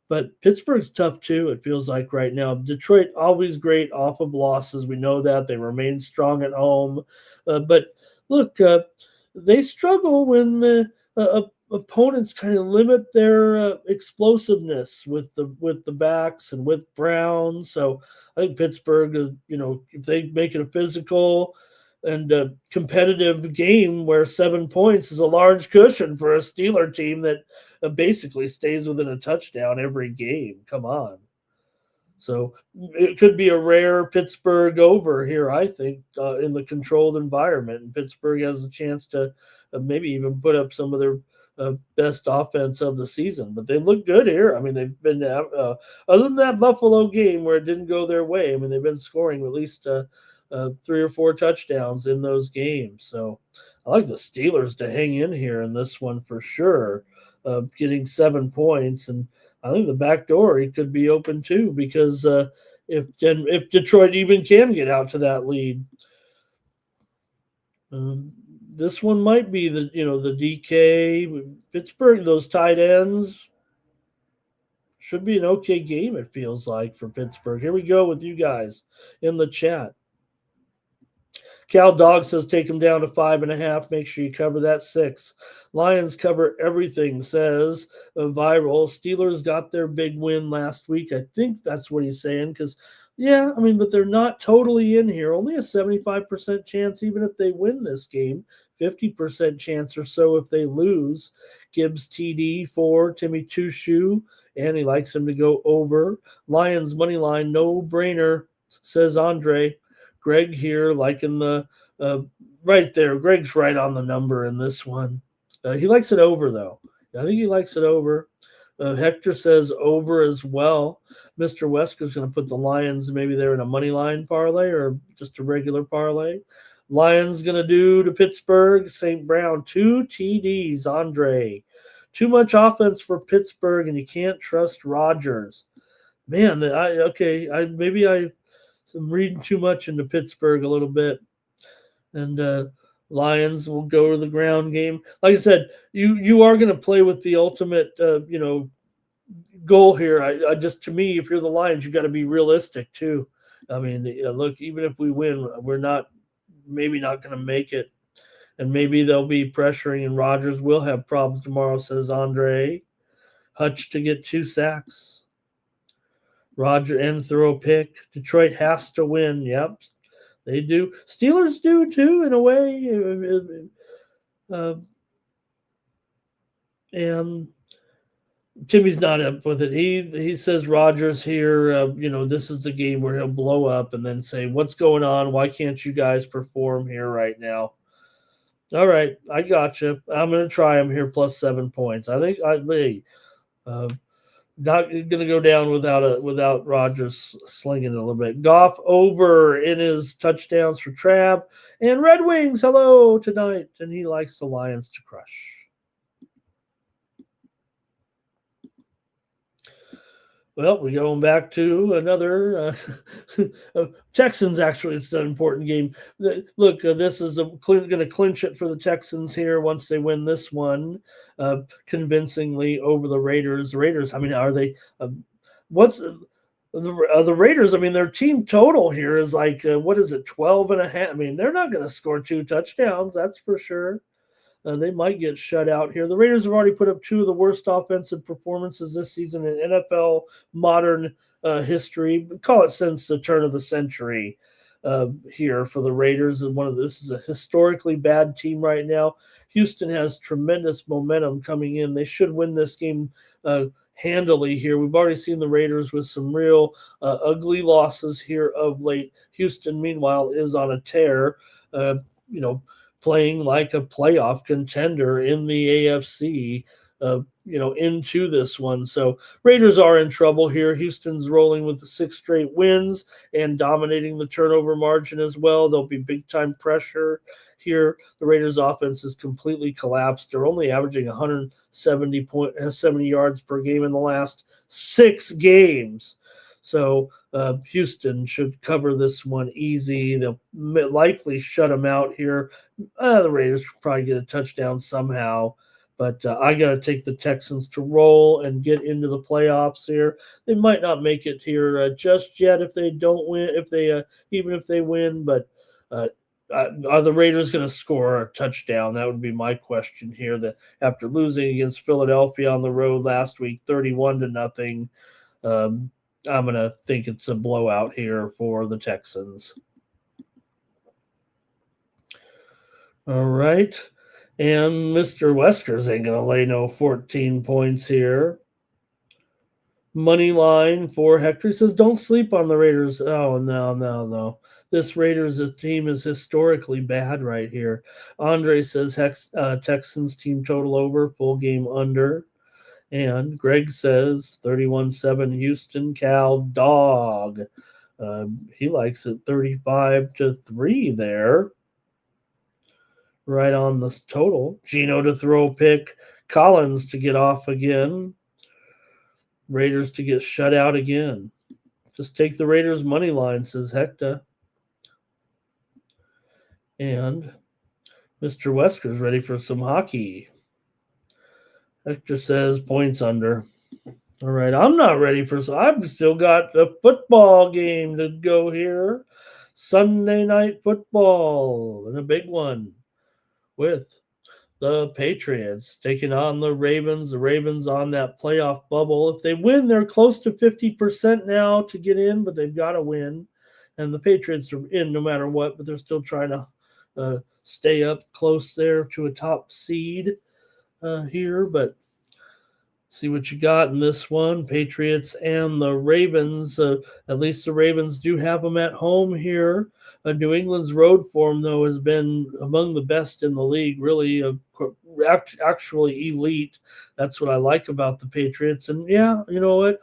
but Pittsburgh's tough too, it feels like right now. Detroit, always great off of losses. We know that. They remain strong at home. But look, they struggle when the opponents kind of limit their explosiveness with the backs and with Brown. So I think Pittsburgh is, if they make it a physical and a competitive game where 7 points is a large cushion for a Steeler team that basically stays within a touchdown every game. Come on. So it could be a rare Pittsburgh over here, I think, in the controlled environment. And Pittsburgh has a chance to maybe even put up some of their best offense of the season. But they look good here. I mean, they've been, other than that Buffalo game where it didn't go their way, I mean, they've been scoring at least 3 or 4 touchdowns in those games. So I like the Steelers to hang in here in this one for sure, getting 7 points. And I think the back door it could be open too, because if Detroit even can get out to that lead, this one might be the DK Pittsburgh. Those tight ends should be an okay game. It feels like for Pittsburgh. Here we go with you guys in the chat. Cal Dog says take them down to 5.5. Make sure you cover that 6. Lions cover everything, says Viral. Steelers got their big win last week. I think that's what he's saying because, yeah, I mean, but they're not totally in here. Only a 75% chance even if they win this game. 50% chance or so if they lose. Gibbs TD for Timmy Tushu, and he likes him to go over. Lions money line, no brainer, says Andre. Greg here, liking the right there. Greg's right on the number in this one. He likes it over, though. I think he likes it over. Hector says over as well. Mr. Wesker's going to put the Lions maybe they're in a money line parlay or just a regular parlay. Lions going to do to Pittsburgh. St. Brown, 2 TDs, Andre. Too much offense for Pittsburgh, and you can't trust Rodgers. Man, I'm reading too much into Pittsburgh a little bit. And Lions will go to the ground game. Like I said, you are going to play with the ultimate, goal here. I just, to me, if you're the Lions, you got to be realistic too. I mean, look, even if we win, we're maybe not going to make it. And maybe they'll be pressuring, and Rodgers will have problems tomorrow, says Andre. Hutch to get 2 sacks. Roger and throw a pick. Detroit has to win. Yep, they do. Steelers do too, in a way. And Timmy's not up with it. He says Rodgers here. This is the game where he'll blow up and then say, "What's going on? Why can't you guys perform here right now?" All right, I got you. I'm going to try them here plus 7 points. I think uh, not going to go down without Rogers slinging it a little bit. Goff over in his touchdowns for Trav and Red Wings. Hello tonight, and he likes the Lions to crush. Well, we're going back to another Texans. Actually, it's an important game. Look, this is going to clinch it for the Texans here once they win this one convincingly over the Raiders. The Raiders, I mean, are they? What's the Raiders? I mean, their team total here is like what is it, 12 and a half? I mean, they're not going to score 2 touchdowns. That's for sure. They might get shut out here. The Raiders have already put up 2 of the worst offensive performances this season in NFL modern history. Call it since the turn of the century here for the Raiders. And this is a historically bad team right now. Houston has tremendous momentum coming in. They should win this game handily here. We've already seen the Raiders with some real ugly losses here of late. Houston, meanwhile, is on a tear. Playing like a playoff contender in the AFC, into this one. So Raiders are in trouble here. Houston's rolling with the 6 straight wins and dominating the turnover margin as well. There'll be big time pressure here. The Raiders offense has completely collapsed. They're only averaging 170 yards per game in the last 6 games. So Houston should cover this one easy. They'll likely shut them out here. The Raiders will probably get a touchdown somehow. But I got to take the Texans to roll and get into the playoffs here. They might not make it here just yet if they don't win. Even if they win, but are the Raiders going to score a touchdown? That would be my question here. That after losing against Philadelphia on the road last week, 31-0. I'm going to think it's a blowout here for the Texans. All right. And Mr. Weskers ain't going to lay no 14 points here. Money line for Hector. He says, don't sleep on the Raiders. Oh, no. This Raiders team is historically bad right here. Andre says Texans team total over, full game under. And Greg says 31-7 Houston Cal dog. He likes it 35-3 there. Right on the total. Gino to throw a pick. Collins to get off again. Raiders to get shut out again. Just take the Raiders money line, says Hector. And Mr. Wesker's ready for some hockey. Hector says points under. All right, I'm not ready for. I've still got a football game to go here. Sunday night football and a big one with the Patriots taking on the Ravens. The Ravens on that playoff bubble. If they win, they're close to 50% now to get in, but they've got to win. And the Patriots are in no matter what, but they're still trying to stay up close there to a top seed here. But see what you got in this one. Patriots and the Ravens. At least the Ravens do have them at home here. New England's road form, though, has been among the best in the league, really actually elite. That's what I like about the Patriots. And, yeah, you know what?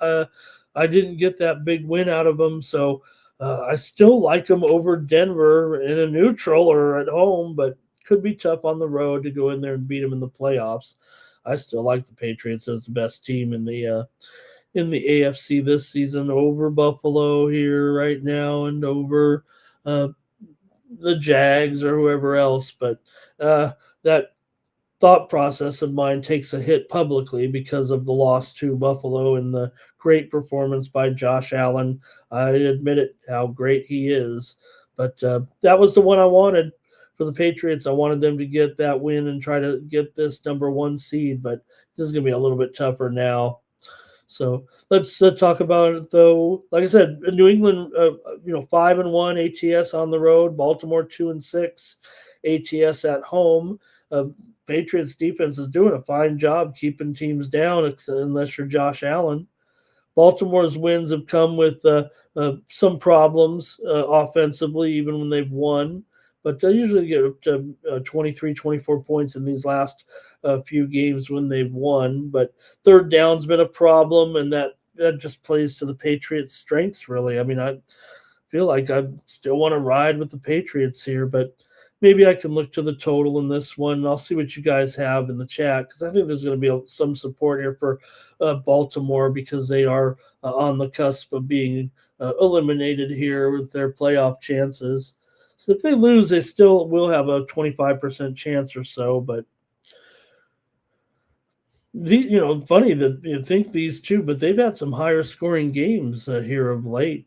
I didn't get that big win out of them, so I still like them over Denver in a neutral or at home, but could be tough on the road to go in there and beat them in the playoffs. I still like the Patriots as the best team in the AFC this season over Buffalo here right now and over the Jags or whoever else. But that thought process of mine takes a hit publicly because of the loss to Buffalo and the great performance by Josh Allen. I admit it, how great he is. But that was the one I wanted. For the Patriots, I wanted them to get that win and try to get this number 1 seed, but this is going to be a little bit tougher now. So let's talk about it, though. Like I said, New England, 5-1 ATS on the road, Baltimore 2-6 ATS at home. Patriots defense is doing a fine job keeping teams down, unless you're Josh Allen. Baltimore's wins have come with some problems offensively, even when they've won. but they usually get up to 23, 24 points in these last few games when they've won. But third down's been a problem, and that just plays to the Patriots' strengths, really. I mean, I feel like I still want to ride with the Patriots here, but maybe I can look to the total in this one. I'll see what you guys have in the chat because I think there's going to be some support here for Baltimore because they are on the cusp of being eliminated here with their playoff chances. So if they lose, they still will have a 25% chance or so. But funny that you think these two, but they've had some higher scoring games here of late.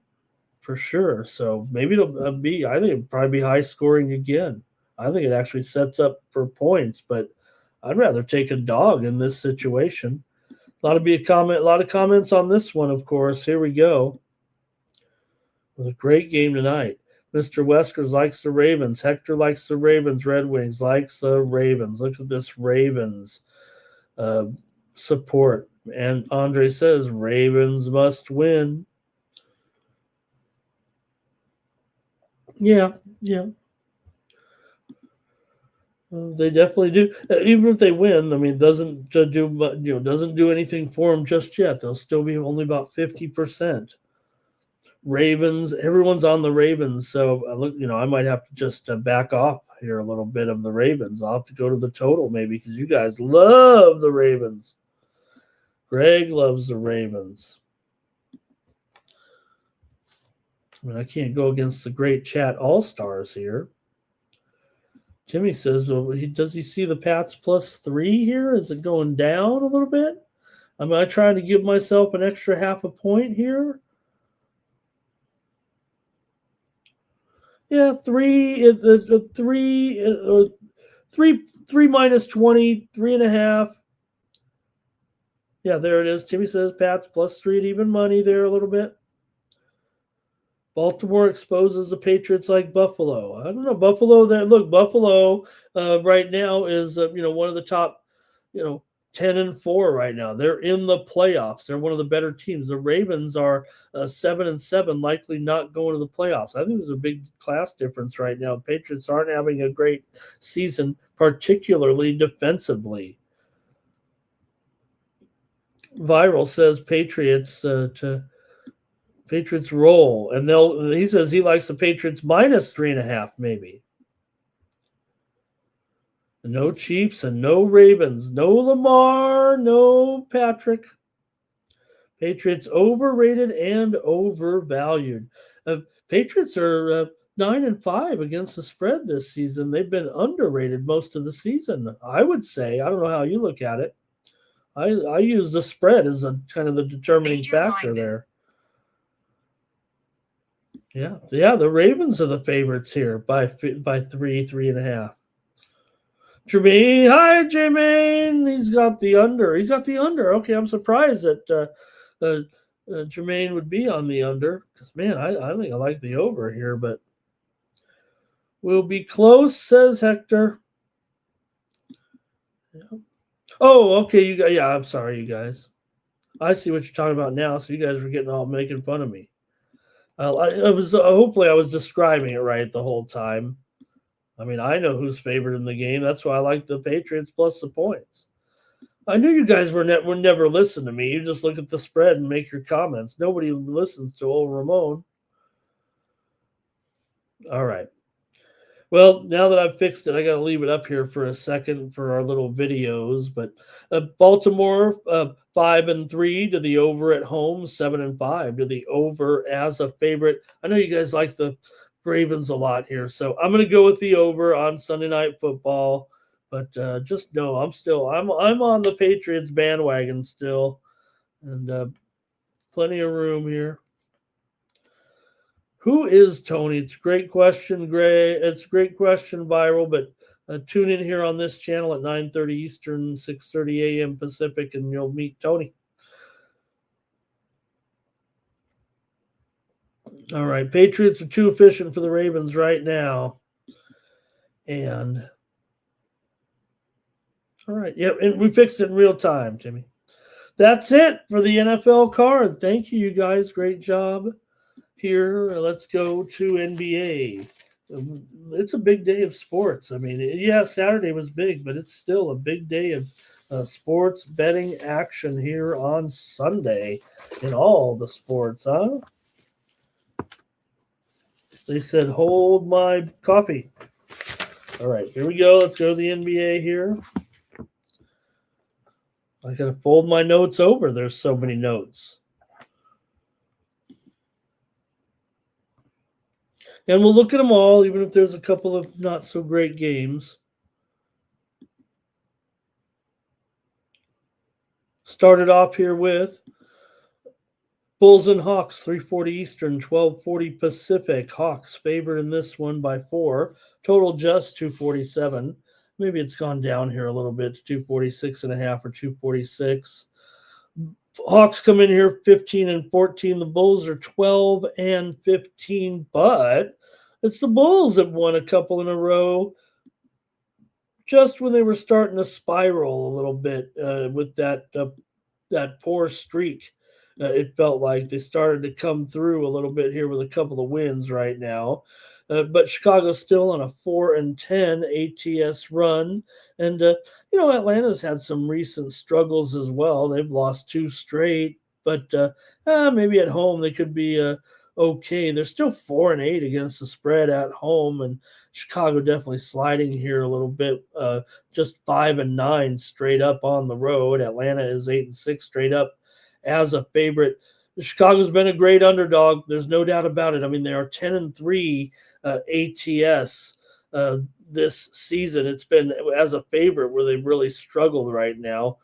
For sure. So maybe it'll be, I think it'll probably be high scoring again. I think it actually sets up for points, but I'd rather take a dog in this situation. A lot of comments on this one, of course. Here we go. It was a great game tonight. Mr. Weskers likes the Ravens. Hector likes the Ravens. Red Wings likes the Ravens. Look at this Ravens support. And Andre says Ravens must win. Yeah. They definitely do. Even if they win, I mean, doesn't do anything for them just yet. They'll still be only about 50%. Ravens, everyone's on the Ravens, so I might have to just back off here a little bit of the Ravens. I'll have to go to the total maybe because you guys love the Ravens. Greg loves the Ravens. I mean, I can't go against the great chat all-stars here. Jimmy says, well, does he see the Pats +3 here? Is it going down a little bit? Am I trying to give myself an extra half a point here? Yeah, 3 minus 20, 3.5. Yeah, there it is. Jimmy says Pats +3 at even money there a little bit. Baltimore exposes the Patriots like Buffalo. I don't know. Buffalo right now is one of the top 10-4 right now. They're in the playoffs. They're one of the better teams. The Ravens are 7-7, likely not going to the playoffs. I think there's a big class difference right now. Patriots aren't having a great season, particularly defensively. Viral says Patriots Patriots roll, and he says he likes the Patriots -3.5, maybe. No Chiefs and no Ravens, no Lamar, no Patrick. Patriots overrated and overvalued. Patriots are 9-5 against the spread this season. They've been underrated most of the season, I would say. I don't know how you look at it. I use the spread as a kind of the determining factor there. Yeah, the Ravens are the favorites here by 3.5. Jermaine, hi Jermaine. He's got the under. Okay, I'm surprised that Jermaine would be on the under because man, I think I like the over here, but we'll be close, says Hector. Yeah. Oh, okay, you guys. Yeah, I'm sorry, you guys. I see what you're talking about now. So you guys were getting all making fun of me. Hopefully I was describing it right the whole time. I mean, I know who's favored in the game. That's why I like the Patriots plus the points. I knew you guys would never listen to me. You just look at the spread and make your comments. Nobody listens to old Ramon. All right. Well, now that I've fixed it, I got to leave it up here for a second for our little videos. But Baltimore 5-3 to the over at home, 7-5 to the over as a favorite. I know you guys like the Ravens a lot here, so I'm going to go with the over on Sunday Night Football. But just know I'm on the Patriots bandwagon still, and plenty of room here. Who is Tony? It's a great question, Gray. It's a great question, Viral, but tune in here on this channel at 9:30 Eastern, 6:30 a.m. Pacific, and you'll meet Tony. All right, Patriots are too efficient for the Ravens right now. And all right, yep, and we fixed it in real time, Jimmy. That's it for the NFL card. Thank you, you guys. Great job. Here, let's go to NBA. It's a big day of sports. I mean, yeah, Saturday was big, but it's still a big day of sports betting action here on Sunday in all the sports, huh? They said, hold my coffee. All right, here we go. Let's go to the NBA here. I got to fold my notes over. There's so many notes. And we'll look at them all, even if there's a couple of not so great games. Started off here with Bulls and Hawks, 3:40 Eastern, 12:40 Pacific. Hawks favored in this one by 4. Total just 247. Maybe it's gone down here a little bit to 246 and a half or 246. Hawks come in here 15 and 14. The Bulls are 12 and 15, but it's the Bulls that won a couple in a row just when they were starting to spiral a little bit with that poor streak. It felt like they started to come through a little bit here with a couple of wins right now. But Chicago's still on a 4-10 ATS run. And, Atlanta's had some recent struggles as well. They've lost 2 straight, but maybe at home they could be okay. They're still 4-8 against the spread at home, and Chicago definitely sliding here a little bit. Just 5-9 straight up on the road. Atlanta is 8-6 straight up as a favorite. Chicago's been a great underdog. There's no doubt about it. I mean, they are 10-3 ATS this season. It's been as a favorite where they've really struggled right now.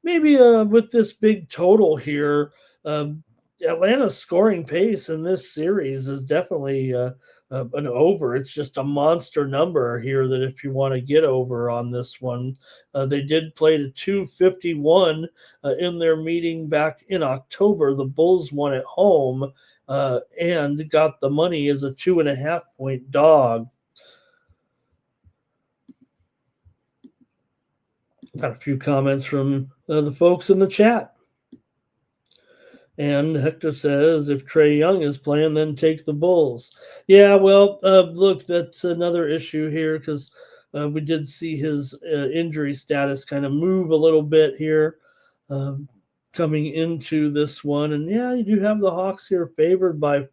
Maybe with this big total here, Atlanta's scoring pace in this series is definitely an over. It's just a monster number here that if you want to get over on this one, they did play to 251 in their meeting back in October. The Bulls won at home and got the money as a 2.5 point dog. Got a few comments from the folks in the chat. And Hector says, if Trae Young is playing, then take the Bulls. Yeah, well, look, that's another issue here because we did see his injury status kind of move a little bit here coming into this one. And, yeah, you do have the Hawks here favored by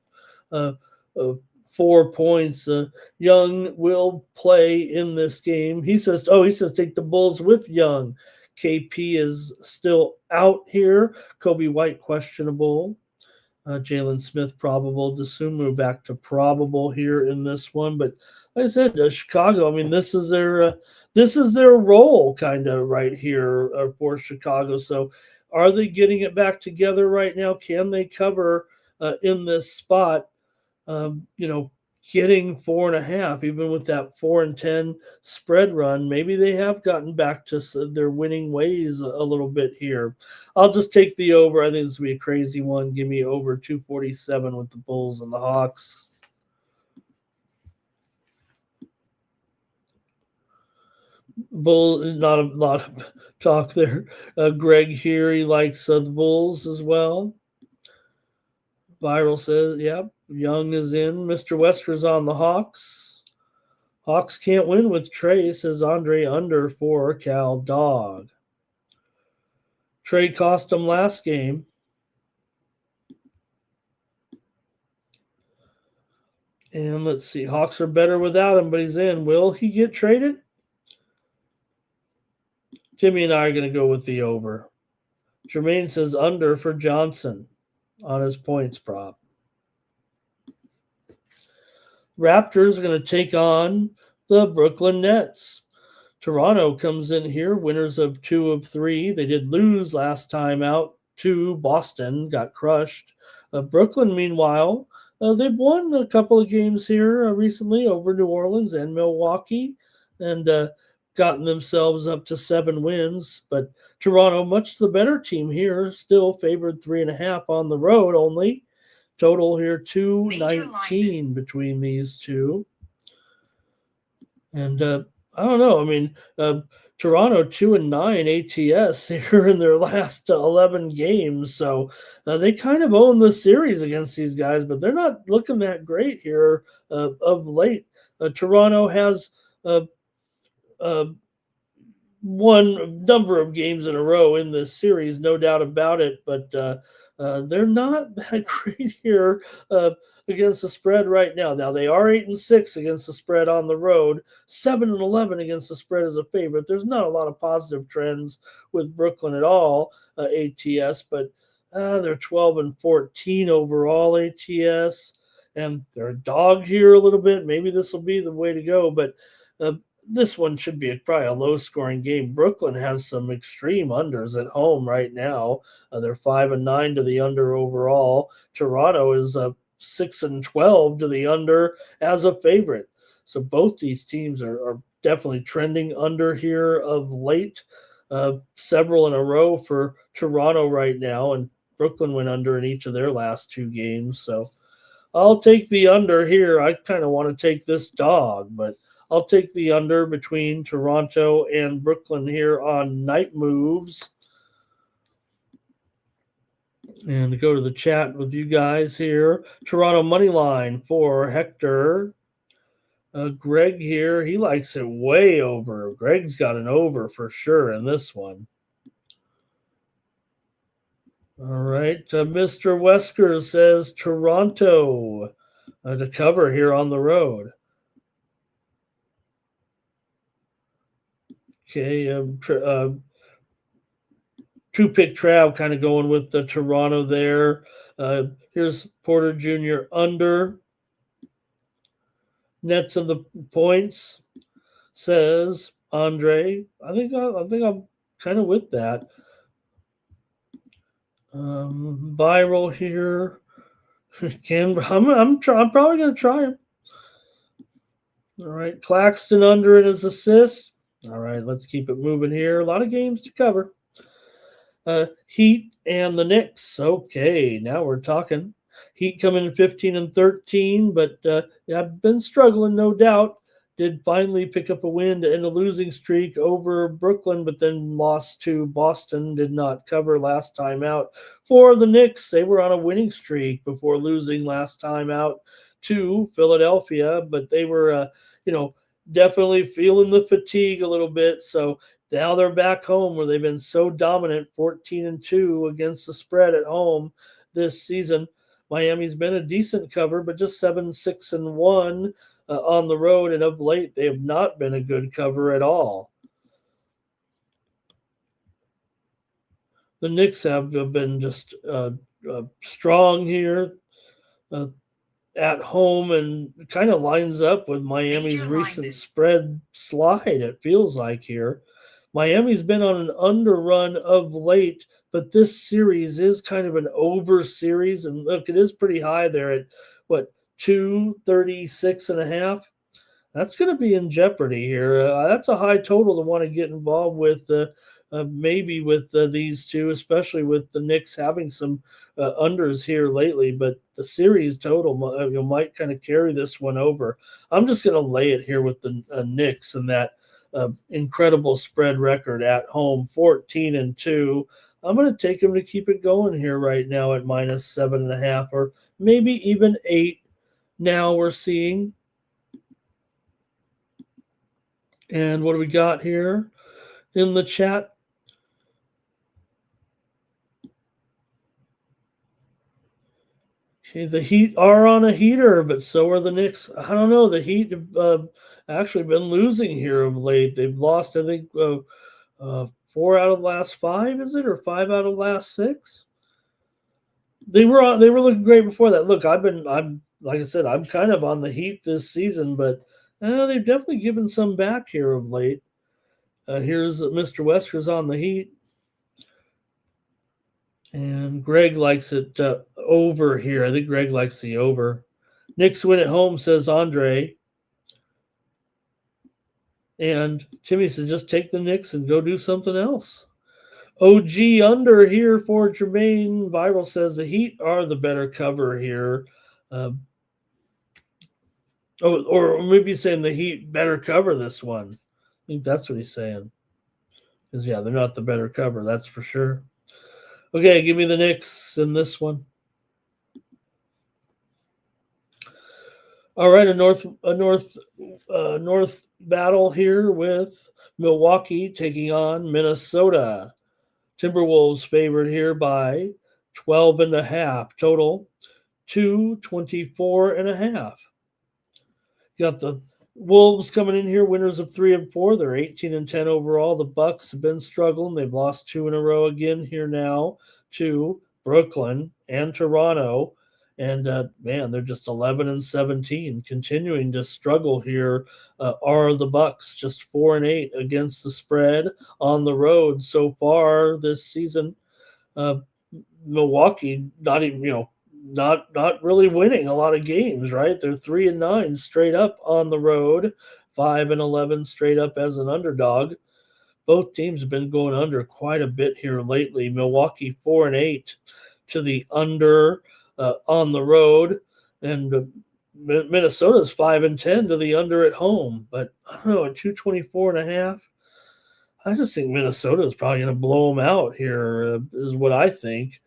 4 points. Young will play in this game. He says take the Bulls with Young. KP is still out here. Kobe White questionable. Jalen Smith probable. Dosunmu back to probable here in this one. But like I said, Chicago. I mean, this is their role kind of right here for Chicago. So, are they getting it back together right now? Can they cover in this spot? Getting 4.5, even with that 4-10 spread run, maybe they have gotten back to their winning ways a little bit here. I'll just take the over. I think this will be a crazy one. Give me over 247 with the Bulls and the Hawks. Bull, not a lot of talk there. Greg here, he likes the Bulls as well. Viral says, yep, Young is in. Mr. Wesker's on the Hawks. Hawks can't win with Trae, says Andre under for Cal Dog. Trae cost him last game. And let's see, Hawks are better without him, but he's in. Will he get traded? Timmy and I are going to go with the over. Jermaine says under for Johnson on his points prop. Raptors are going to take on the Brooklyn Nets. Toronto comes in here, winners of 2 of 3. They did lose last time out to Boston, got crushed. Brooklyn, meanwhile, they've won a couple of games here recently over New Orleans and Milwaukee and gotten themselves up to 7 wins. But Toronto, much the better team here, still favored 3.5 on the road only. Total here 219 between these two. And I don't know. I mean, Toronto 2-9 ATS here in their last 11 games, so they kind of own the series against these guys, but they're not looking that great here of late. Toronto has uh, uh, won number of games in a row in this series, no doubt about it. But they're not that great here against the spread right now. Now they are 8-6 against the spread on the road, 7-11 against the spread as a favorite. There's not a lot of positive trends with Brooklyn at all, ATS, but they're 12-14 overall ATS. And they're a dog here a little bit. Maybe this will be the way to go, but uh, this one should be probably a low scoring game. Brooklyn has some extreme unders at home right now. They're 5-9 to the under overall. Toronto is 6-12 to the under as a favorite. So both these teams are definitely trending under here of late. Several in a row for Toronto right now, and Brooklyn went under in each of their last two games. So I'll take the under here. I kind of want to take this dog, but I'll take the under between Toronto and Brooklyn here on night moves. And to go to the chat with you guys here, Toronto money line for Hector. Greg here, he likes it way over. Greg's got an over for sure in this one. All right, Mr. Wesker says Toronto to cover here on the road. Okay, two-pick Trav kind of going with the Toronto there. Here's Porter Jr. under. Nets of the points, says Andre. I think I'm kind of with that. Viral here. I'm probably going to try him. All right, Claxton under in his assist. All right, let's keep it moving here. A lot of games to cover. Heat and the Knicks. Okay, now we're talking. Heat coming in 15-13, but I've been struggling, no doubt. Did finally pick up a win to end a losing streak over Brooklyn, but then lost to Boston. Did not cover last time out. For the Knicks, they were on a winning streak before losing last time out to Philadelphia, but they were, definitely feeling the fatigue a little bit. So now they're back home where they've been so dominant, 14-2 against the spread at home this season. Miami's been a decent cover, but just 7-6-1 on the road, and of late they have not been a good cover at all. The Knicks have been just strong here at home, and kind of lines up with Miami's recent spread slide, it feels like here. Miami's been on an underrun of late, but this series is kind of an over series. And look, it is pretty high there at 236.5. That's going to be in jeopardy here. That's a high total to want to get involved with, maybe with these two, especially with the Knicks having some unders here lately. But the series total might kind of carry this one over. I'm just going to lay it here with the Knicks and that incredible spread record at home, 14-2. I'm going to take them to keep it going here right now at -7.5 or maybe even 8. Now we're seeing. And what do we got here in the chat? Okay, the Heat are on a heater, but so are the Knicks. I don't know. The Heat have actually been losing here of late. They've lost, I think, 4 out of the last 5, is it, or 5 out of the last 6? They were looking great before that. Look, I'm like I said, I'm kind of on the Heat this season, but they've definitely given some back here of late. Here's Mr. Wesker's on the Heat. And Greg likes it over here. I think Greg likes the over. Knicks win at home, says Andre. And Timmy said, just take the Knicks and go do something else. OG under here for Jermaine. Viral says the Heat are the better cover here. Or maybe saying the Heat better cover this one. think that's what he's saying. Because, yeah, they're not the better cover, that's for sure. Okay, give me the Knicks in this one. All right, a north battle here with Milwaukee taking on Minnesota. Timberwolves favored here by 12 and a half total, 224 and a half. Got the Wolves coming in here, winners of 3 and 4. They're 18 and 10 overall. The Bucks have been struggling. They've lost 2 in a row again here now to Brooklyn and Toronto. And man, they're just 11 and 17, continuing to struggle here. Are the Bucks just 4 and 8 against the spread on the road so far this season? Uh, Milwaukee, not even not really winning a lot of games, right? They're 3 and 9 straight up on the road, 5 and 11 straight up as an underdog. Both teams have been going under quite a bit here lately. Milwaukee 4 and 8 to the under on the road, and Minnesota's 5 and 10 to the under at home. But I don't know, at 224 and a half. I just think Minnesota is probably going to blow them out here, is what I think.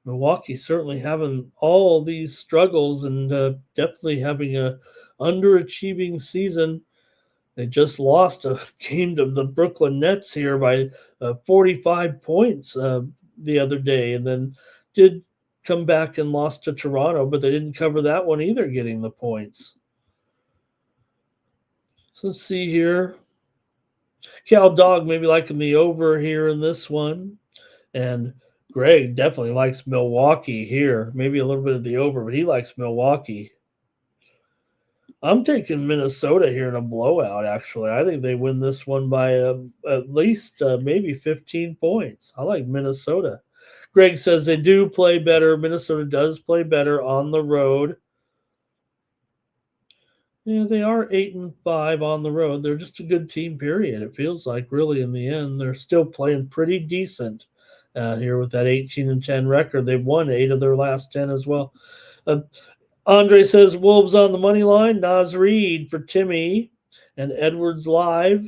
Milwaukee certainly having all these struggles and definitely having a underachieving season. They just lost a game to the Brooklyn Nets here by 45 points the other day, and then did come back and lost to Toronto, but they didn't cover that one either, getting the points. So let's see here. Cal Dog maybe liking the over here in this one. And Greg definitely likes Milwaukee here. Maybe a little bit of the over, but he likes Milwaukee. I'm taking Minnesota here in a blowout, actually. I think they win this one by at least maybe 15 points. I like Minnesota. Greg says they do play better. Minnesota does play better on the road. Yeah, they are 8-5 on the road. They're just a good team, period. It feels like, really, in the end, they're still playing pretty decent here with that 18-10 record. They've won 8 of their last 10 as well. Andre says Wolves on the money line. Nas Reed for Timmy and Edwards live.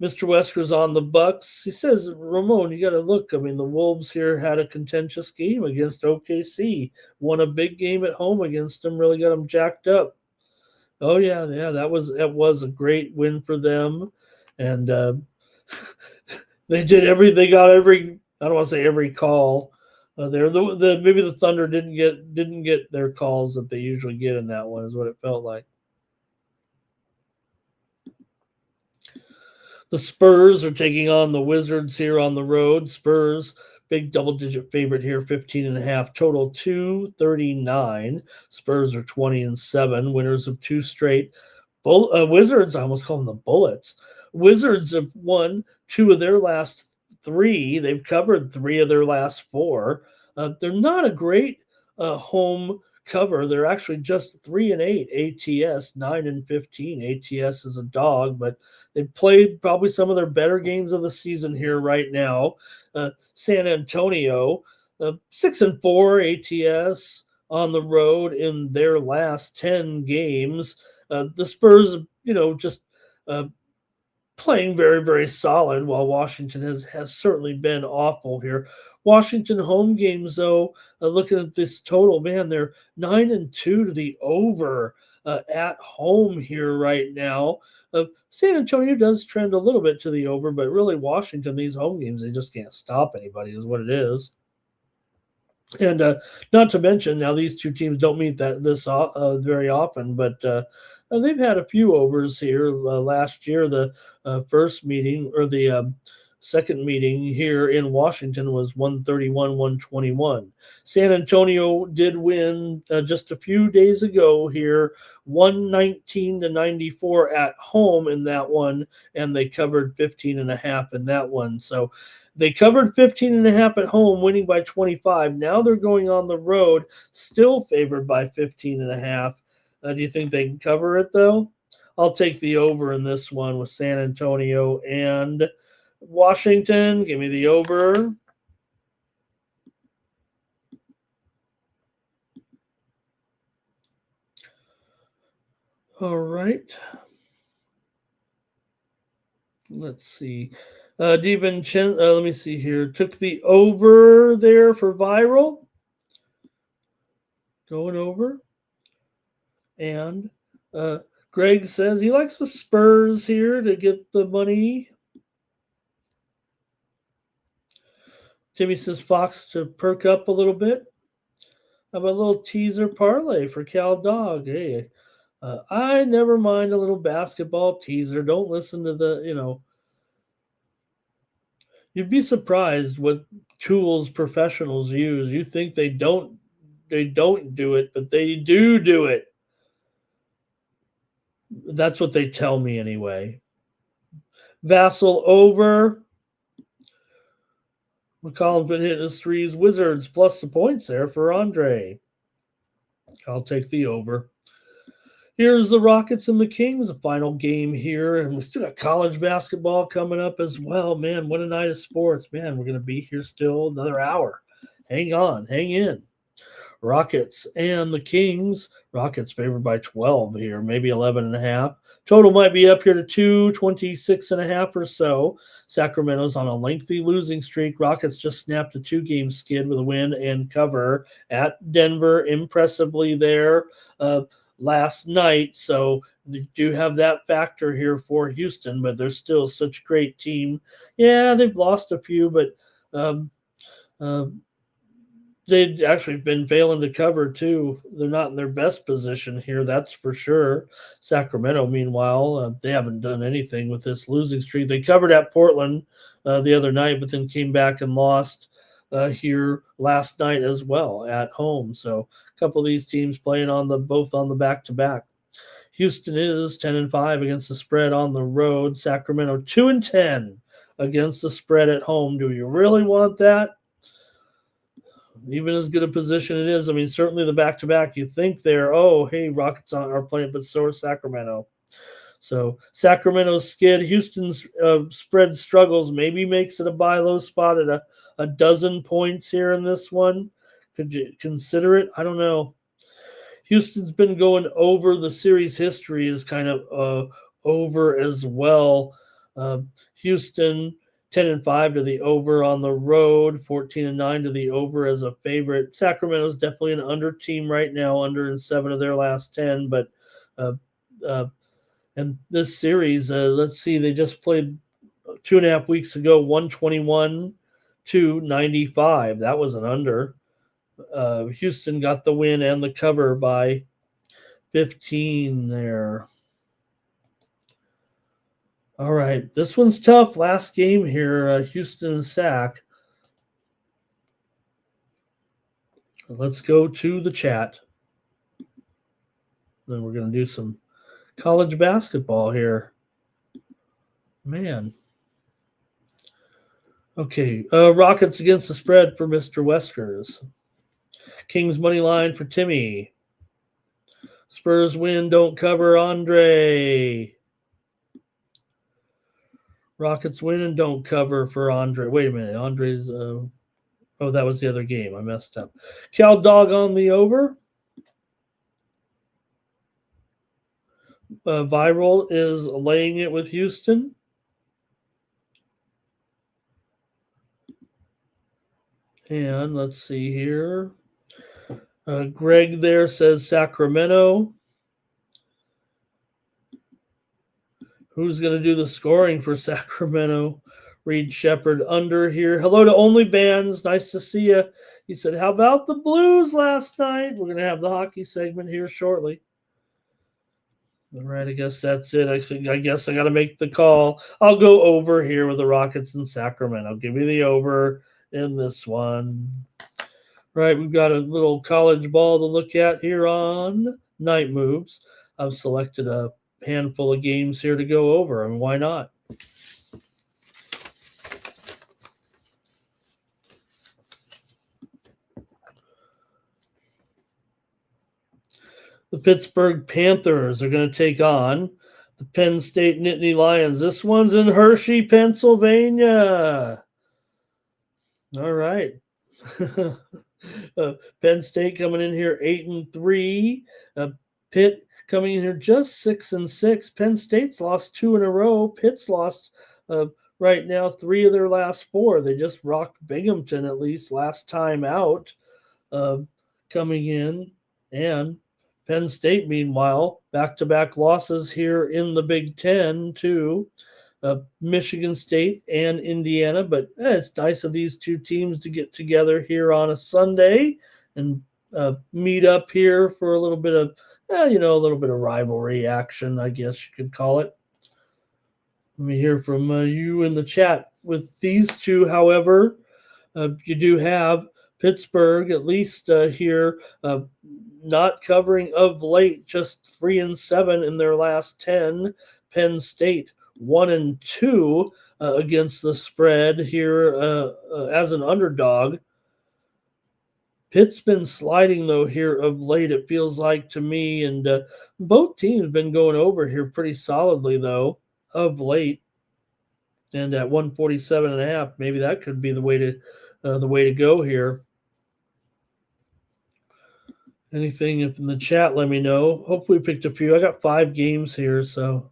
Mr. Wesker's on the Bucks. He says, Ramon, you got to look. I mean, the Wolves here had a contentious game against OKC. Won a big game at home against them. Really got them jacked up. Oh yeah, that was a great win for them, and they did they got every. I don't want to say every call. There, maybe the Thunder didn't get their calls that they usually get in that one. Is what it felt like. The Spurs are taking on the Wizards here on the road. Spurs, big double-digit favorite here, 15.5 total, 239. Spurs are 20-7, winners of 2 straight. Wizards, I almost call them the Bullets. Wizards have won 2 of their last 3. They've covered 3 of their last 4. They're not a great home cover. They're actually just 3-8 ATS, 9-15. ATS is a dog, but they've played probably some of their better games of the season here right now. San Antonio, 6-4 ATS on the road in their last 10 games. The Spurs, just playing very, very solid, while Washington has certainly been awful here. Washington home games, though, looking at this total, man, they're 9-2 to the over at home here right now. San Antonio does trend a little bit to the over, but really Washington, these home games, they just can't stop anybody, is what it is. And not to mention, now these two teams don't meet this very often, but they've had a few overs here. Last year, the first meeting or the second meeting here in Washington was 131-121. San Antonio did win just a few days ago here, 119-94 at home in that one, and they covered 15.5 in that one. So they covered 15.5 at home, winning by 25. Now they're going on the road, still favored by 15.5. Do you think they can cover it, though? I'll take the over in this one with San Antonio and Washington. Give me the over. All right. Let's see. DiVincenzo, let me see here. Took the over there for viral. Going over. And Greg says he likes the Spurs here to get the money. Timmy says Fox to perk up a little bit. How about a little teaser parlay for Cal Dog? Hey, I never mind a little basketball teaser. Don't listen to you'd be surprised what tools professionals use. You think they don't do it, but they do it. That's what they tell me anyway. Vassal over. McCollum's been hitting his threes. Wizards plus the points there for Andre. I'll take the over. Here's the Rockets and the Kings, the final game here. And we still got college basketball coming up as well. Man, what a night of sports. Man, we're going to be here still another hour. Hang on, hang in. Rockets and the Kings. Rockets favored by 12 here, maybe 11.5. Total might be up here to 226.5 or so. Sacramento's on a lengthy losing streak. Rockets just snapped a 2-game skid with a win and cover at Denver impressively there last night. So they do have that factor here for Houston, but they're still such a great team. Yeah, they've lost a few, but they've actually been failing to cover too. They're not in their best position here, that's for sure. Sacramento, meanwhile, they haven't done anything with this losing streak. They covered at Portland the other night, but then came back and lost here last night as well at home. So a couple of these teams playing both on the back-to-back. Houston is 10-5 against the spread on the road. Sacramento 2-10 against the spread at home. Do you really want that? Even as good a position it is. I mean, certainly the back-to-back, you think hey, Rockets are playing, but so are Sacramento. So Sacramento's skid, Houston's spread struggles, maybe makes it a buy low spot at a dozen points here in this one. Could you consider it? I don't know. Houston's been going over. The series history is kind of over as well. Houston 10-5 to the over on the road, 14-9 to the over as a favorite. Sacramento's definitely an under team right now, under in 7 of their last 10. But and this series, let's see, they just played 2.5 weeks ago, 121-95. That was an under. Houston got the win and the cover by 15 there. All right, this one's tough. Last game here, Houston and Sac. Let's go to the chat. Then we're going to do some college basketball here. Man. Okay, Rockets against the spread for Mr. Weskers. Kings money line for Timmy. Spurs win, don't cover, Andre. Rockets win and don't cover for Andre. Wait a minute. Andre's that was the other game. I messed up. Cal Dog on the over. Viral is laying it with Houston. And let's see here. Greg there says Sacramento. Who's going to do the scoring for Sacramento? Reed Shepard under here. Hello to Only Bands. Nice to see you. He said, how about the Blues last night? We're going to have the hockey segment here shortly. All right, I guess that's it. I guess I got to make the call. I'll go over here with the Rockets and Sacramento. Give me the over in this one. Right, we've got a little college ball to look at here on Night Moves. I've selected a handful of games here to go over. I mean, why not? The Pittsburgh Panthers are going to take on the Penn State Nittany Lions. This one's in Hershey, Pennsylvania. All right. Penn State coming in here 8-3. Pitt coming in here just 6-6. Penn State's lost 2 in a row. Pitt's lost Uh, right now, 3 of their last 4. They just rocked Binghamton at least last time out, uh, coming in. And Penn State, meanwhile, back-to-back losses here in the Big Ten to Michigan State and Indiana. But it's nice of these two teams to get together here on a Sunday and meet up here for a little bit of, a little bit of rivalry action, I guess you could call it. Let me hear from you in the chat. With these two, however, you do have Pittsburgh, at least here, not covering of late, just 3-7 in their last 10. Penn State 1-2 against the spread here as an underdog. Pitt's been sliding, though, here of late, it feels like to me, and both teams been going over here pretty solidly, though, of late. And at 147.5, maybe that could be the way to go here. Anything in the chat, let me know. Hopefully we picked a few. I got 5 games here, so.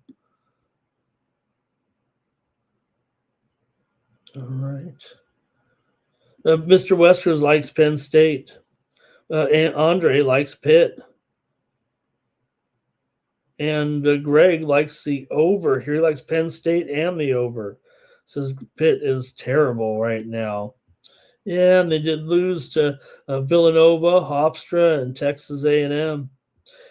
All right. Mr. Westers likes Penn State. And Andre likes Pitt. And Greg likes the over. Here he likes Penn State and the over. Says Pitt is terrible right now. Yeah, and they did lose to Villanova, Hofstra, and Texas A&M.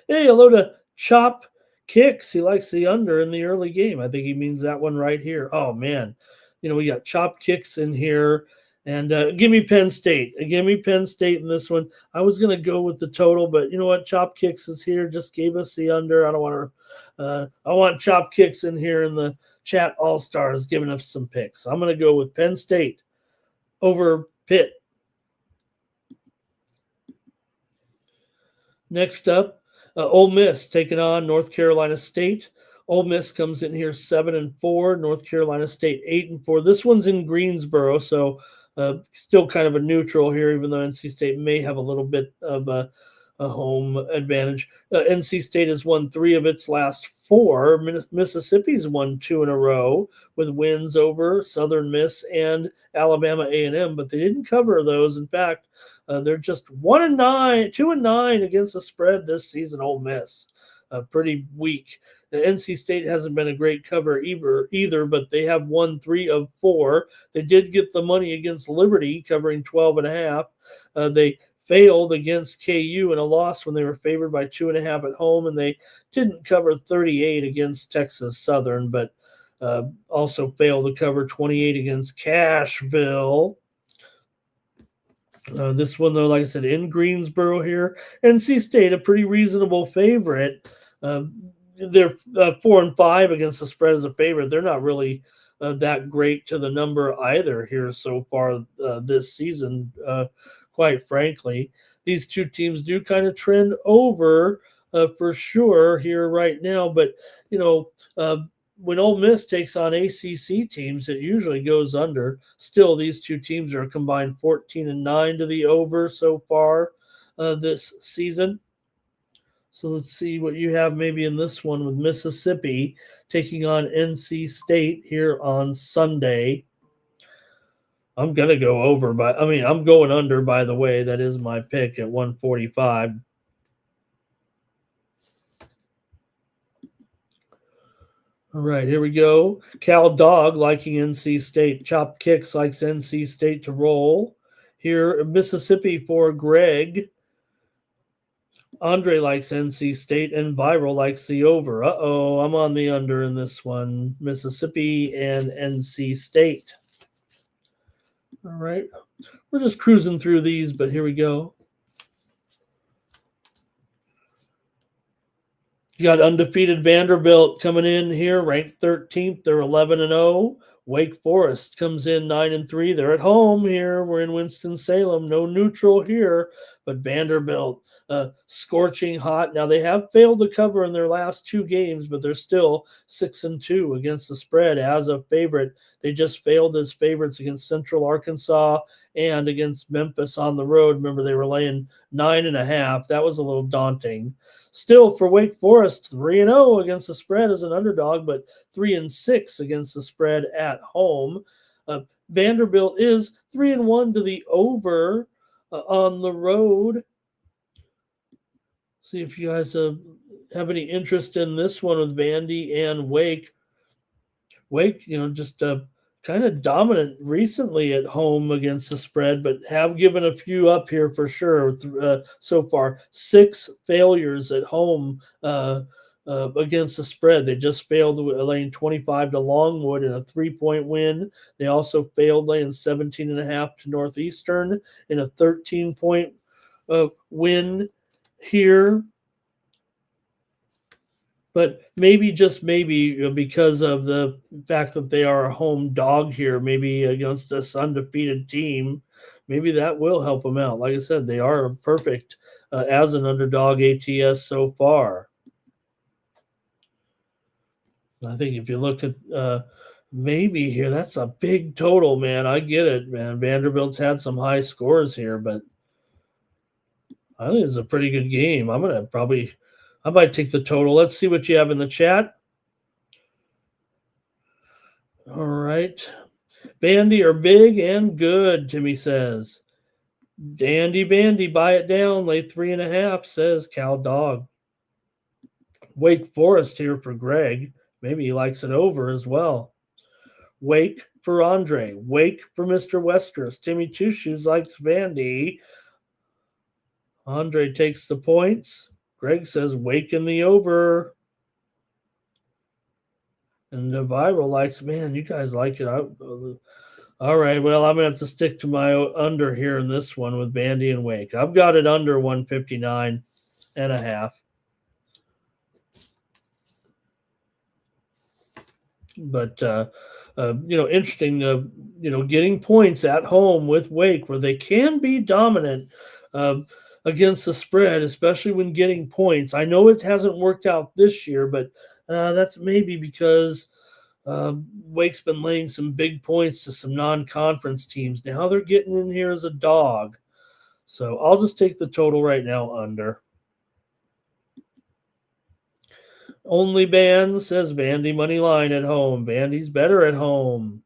Hey, hello to Chop Kicks. He likes the under in the early game. I think he means that one right here. Oh, man. We got Chop Kicks in here. And give me Penn State. Give me Penn State in this one. I was going to go with the total, but you know what? Chop Kicks is here. Just gave us the under. I don't want to. I want Chop Kicks in here in the chat. All Stars giving us some picks. I'm going to go with Penn State over Pitt. Next up, Ole Miss taking on North Carolina State. Ole Miss comes in here 7-4. North Carolina State 8-4. This one's in Greensboro, so still kind of a neutral here, even though NC State may have a little bit of a home advantage. NC State has won 3 of its last 4. Mississippi's won 2 in a row with wins over Southern Miss and Alabama A&M, but they didn't cover those. In fact, they're just 2-9 against the spread this season. Ole Miss, pretty weak. The NC State hasn't been a great cover either, but they have won 3 of 4. They did get the money against Liberty, covering 12.5. They failed against KU in a loss when they were favored by 2.5 at home, and they didn't cover 38 against Texas Southern, but also failed to cover 28 against Cashville. This one, though, like I said, in Greensboro here. NC State, a pretty reasonable favorite. They're 4-5 against the spread as a favorite. They're not really that great to the number either here so far this season, quite frankly. These two teams do kind of trend over for sure here right now. But, when Ole Miss takes on ACC teams, it usually goes under. Still, these two teams are combined 14-9 to the over so far this season. So let's see what you have maybe in this one with Mississippi taking on NC State here on Sunday. I'm going to go over, I'm going under, by the way. That is my pick at 145. All right, here we go. Cal Dog liking NC State. Chop Kicks likes NC State to roll. Here, Mississippi for Greg. Andre likes NC State, and Viral likes the over. Uh-oh, I'm on the under in this one. Mississippi and NC State. All right. We're just cruising through these, but here we go. You got undefeated Vanderbilt coming in here, ranked 13th. They're 11-0. Wake Forest comes in 9-3. They're at home here. We're in Winston-Salem. No neutral here. but Vanderbilt scorching hot. Now they have failed to cover in their last 2 games, but they're still 6-2 against the spread as a favorite. They just failed as favorites against Central Arkansas and against Memphis on the road. Remember, they were laying 9.5. That was a little daunting. Still, for Wake Forest, 3-0 against the spread as an underdog, but 3-6 against the spread at home. Vanderbilt is 3-1 to the over on the road. See if you guys have any interest in this one with Vandy and Wake. Wake, just kind of dominant recently at home against the spread, but have given a few up here for sure so far. 6 failures at home against the spread. They just failed laying 25 to Longwood in a 3-point win. They also failed laying 17.5 to Northeastern in a 13-point win here. But maybe, just maybe, because of the fact that they are a home dog here, maybe against this undefeated team, maybe that will help them out. Like I said, they are perfect as an underdog ATS so far. I think if you look at maybe here, that's a big total, man. I get it, man. Vanderbilt's had some high scores here, but I think it's a pretty good game. I might take the total. Let's see what you have in the chat. All right. Bandy are big and good, Timmy says. Dandy Bandy, buy it down. Lay 3.5, says Cow Dog. Wake Forest here for Greg. Maybe he likes it over as well. Wake for Andre. Wake for Mr. Westeros. Timmy Two Shoes likes Bandy. Andre takes the points. Greg says Wake in the over. And the Viral likes, man, you guys like it. All right, well, I'm going to have to stick to my under here in this one with Bandy and Wake. I've got it under 159.5. But, interesting, getting points at home with Wake where they can be dominant against the spread, especially when getting points. I know it hasn't worked out this year, but that's maybe because Wake's been laying some big points to some non-conference teams. Now they're getting in here as a dog. So I'll just take the total right now under. Only Band says Bandy money line at home. Bandy's better at home.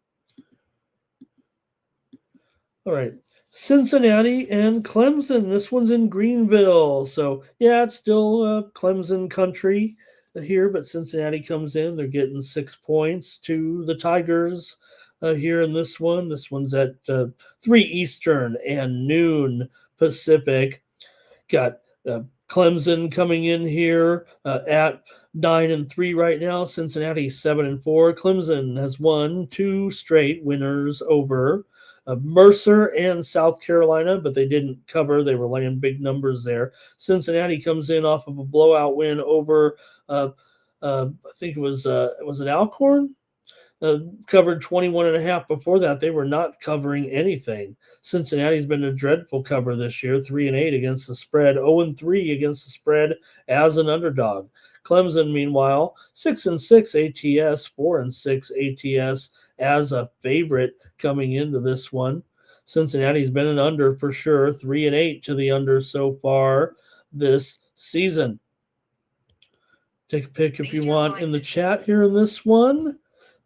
All right. Cincinnati and Clemson. This one's in Greenville. So, yeah, it's still Clemson country here, but Cincinnati comes in. They're getting 6 points to the Tigers here in this one. This one's at 3 Eastern and noon Pacific. Got Clemson coming in here at 9-3 right now. Cincinnati 7-4. Clemson has won 2 straight winners over Mercer and South Carolina, but they didn't cover. They were laying big numbers there. Cincinnati comes in off of a blowout win over, I think it was it Alcorn? Covered 21.5 before that. They were not covering anything. Cincinnati's been a dreadful cover this year, 3-8 against the spread, 0-3 against the spread as an underdog. Clemson, meanwhile, 6-6 ATS, 4-6 ATS as a favorite coming into this one. Cincinnati's been an under for sure, 3-8 to the under so far this season. Take a pick if you want in the chat here in this one.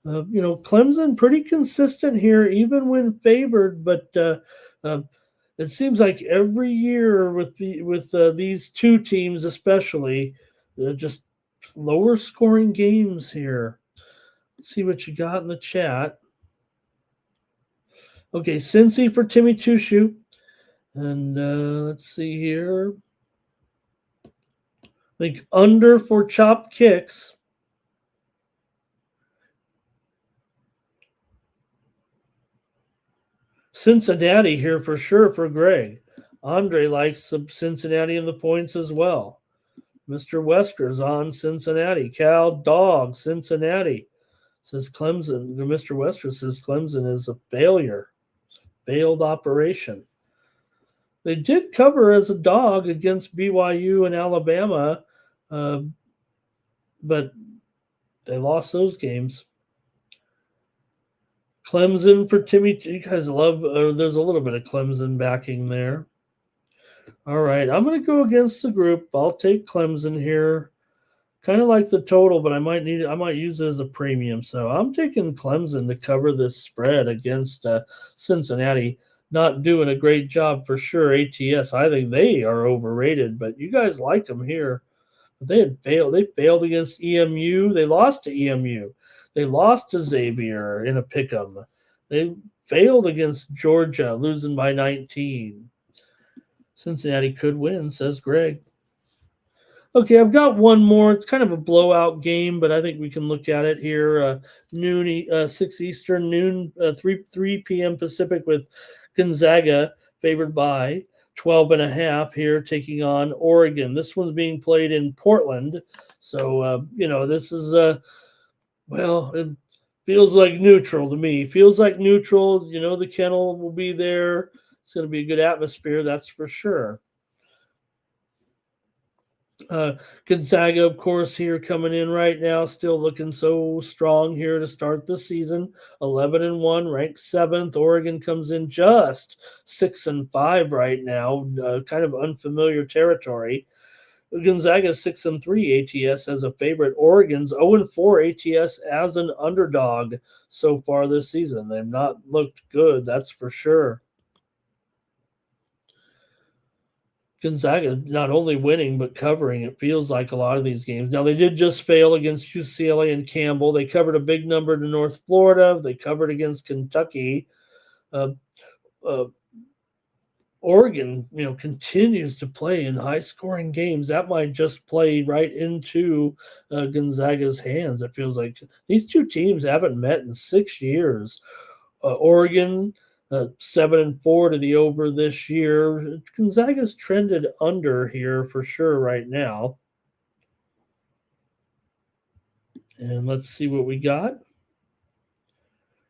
Clemson pretty consistent here, even when favored, but it seems like every year with these two teams, especially, just lower scoring games here. Let's see what you got in the chat. Okay, Cincy for Timmy Two Shoe, and let's see here. I think under for Chop Kicks. Cincinnati here for sure for Greg. Andre likes some Cincinnati in the points as well. Mr. Wesker's on Cincinnati. Cal Dog, Cincinnati. Says Clemson. Mr. Wesker says Clemson is a failure. Failed operation. They did cover as a dog against BYU and Alabama, uh, but they lost those games. Clemson for Timmy. You guys love, there's a little bit of Clemson backing there. All right. I'm going to go against the group. I'll take Clemson here. Kind of like the total, but I might use it as a premium. So I'm taking Clemson to cover this spread against Cincinnati. Not doing a great job for sure. ATS, I think they are overrated, but you guys like them here. But they had failed. They failed against EMU. They lost to EMU. They lost to Xavier in a pick'em. They failed against Georgia, losing by 19. Cincinnati could win, says Greg. Okay, I've got one more. It's kind of a blowout game, but I think we can look at it here. Noon, 6 Eastern, noon, 3 p.m. Pacific with Gonzaga favored by 12.5 here, taking on Oregon. This one's being played in Portland. So, this is, well, it feels like neutral to me. Feels like neutral. The kennel will be there. It's going to be a good atmosphere, that's for sure. Gonzaga, of course, here coming in right now, still looking so strong here to start the season. 11-1, ranked 7th. Oregon comes in just 6-5 right now, kind of unfamiliar territory. Gonzaga 6-3 ATS as a favorite. Oregon's 0-4 ATS as an underdog so far this season. They've not looked good, that's for sure. Gonzaga not only winning but covering, it feels like, a lot of these games. Now, they did just fail against UCLA and Campbell. They covered a big number to North Florida. They covered against Kentucky. Oregon, continues to play in high-scoring games. That might just play right into Gonzaga's hands. It feels like these two teams haven't met in 6 years. Oregon 7-4 to the over this year. Gonzaga's trended under here for sure right now. And let's see what we got.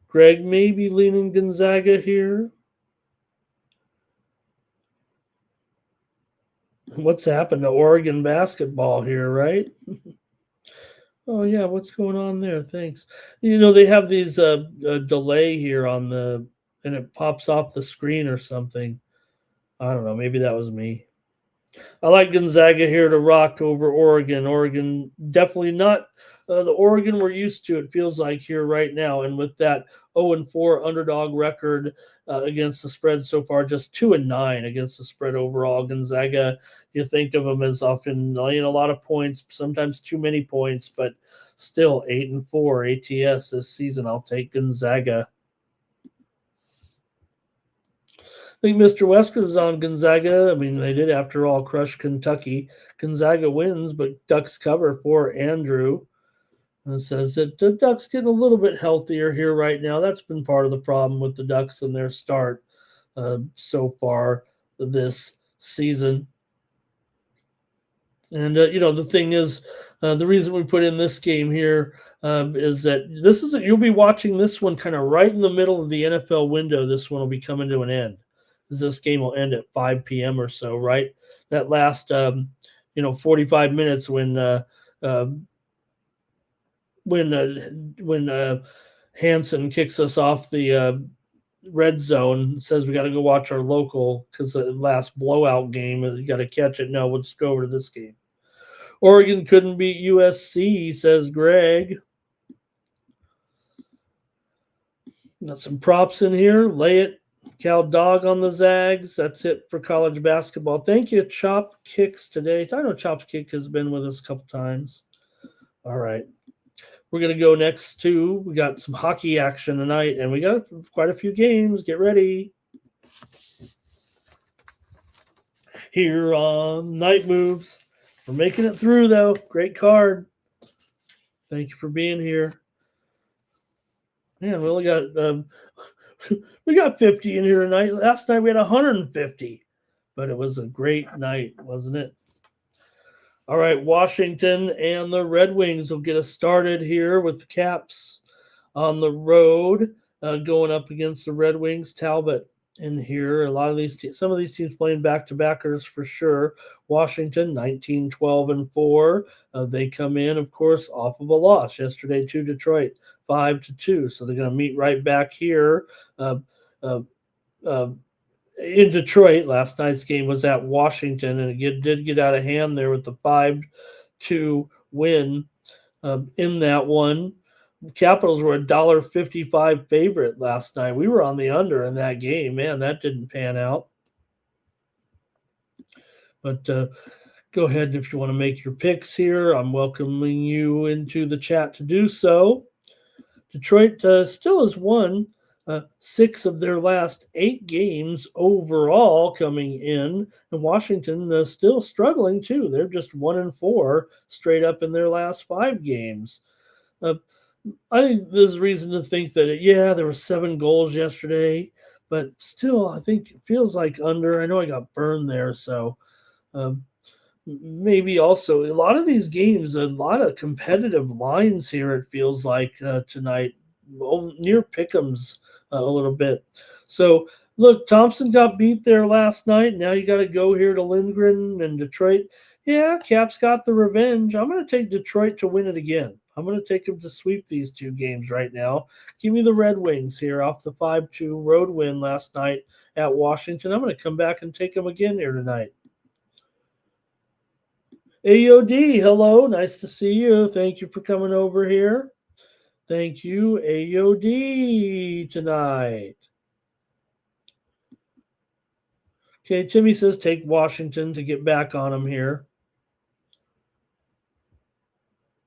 Greg may be leaning Gonzaga here. What's happened to Oregon basketball here, right? Oh, yeah, what's going on there? Thanks. They have these delay here and it pops off the screen or something. I don't know. Maybe that was me. I like Gonzaga here to rock over Oregon. Oregon definitely not the Oregon we're used to, it feels like, here right now. And with that 0-4 underdog record against the spread so far, just 2-9 against the spread overall. Gonzaga, you think of them as often laying a lot of points, sometimes too many points, but still 8-4 ATS this season. I'll take Gonzaga. I think Mr. Wesker is on Gonzaga. I mean, they did, after all, crush Kentucky. Gonzaga wins, but Ducks cover for Andrew. And it says that the Ducks getting a little bit healthier here right now. That's been part of the problem with the Ducks and their start so far this season. And, the thing is, the reason we put in this game here is that you'll be watching this one kind of right in the middle of the NFL window. This one will be coming to an end. This game will end at 5 p.m. or so, right? That last, 45 minutes when Hansen kicks us off the red zone, says we got to go watch our local because the last blowout game, you got to catch it. No, we'll just go over to this game. Oregon couldn't beat USC, says Greg. Got some props in here. Lay it. Cal Dog on the Zags. That's it for college basketball. Thank you, Chop Kicks, today. I know Chop Kick has been with us a couple times. All right. We're going to go next to, we got some hockey action tonight, and we got quite a few games. Get ready. Here on Night Moves. We're making it through, though. Great card. Thank you for being here. Man, we only got we got 50 in here tonight. Last night we had 150, but it was a great night, wasn't it? All right, Washington and the Red Wings will get us started here with the Caps on the road, going up against the Red Wings. Talbot in here. A lot of some of these teams playing back-to-backers for sure. Washington 19-12-4. They come in, of course, off of a loss yesterday to Detroit 5-2. So they're going to meet right back here. Uh, uh, uh, in Detroit, last night's game was at Washington, and it did get out of hand there with the 5-2 win in that one. Capitals were $1.55 favorite last night. We were on the under in that game. Man, that didn't pan out. But go ahead if you want to make your picks here. I'm welcoming you into the chat to do so. Detroit still has won 6 of their last 8 games overall coming in, and Washington still struggling too. They're just 1-4 straight up in their last 5 games. I think there's reason to think that, there were 7 goals yesterday, but still, I think it feels like under. I know I got burned there, so maybe also a lot of these games, a lot of competitive lines here, it feels like tonight, near pick'ems a little bit. So, look, Thompson got beat there last night. Now you got to go here to Lindgren and Detroit. Yeah, Cap's got the revenge. I'm going to take Detroit to win it again. I'm going to take them to sweep these 2 games right now. Give me the Red Wings here off the 5-2 road win last night at Washington. I'm going to come back and take them again here tonight. AOD, hello. Nice to see you. Thank you for coming over here. Thank you, AOD, tonight. Okay, Timmy says take Washington to get back on him here.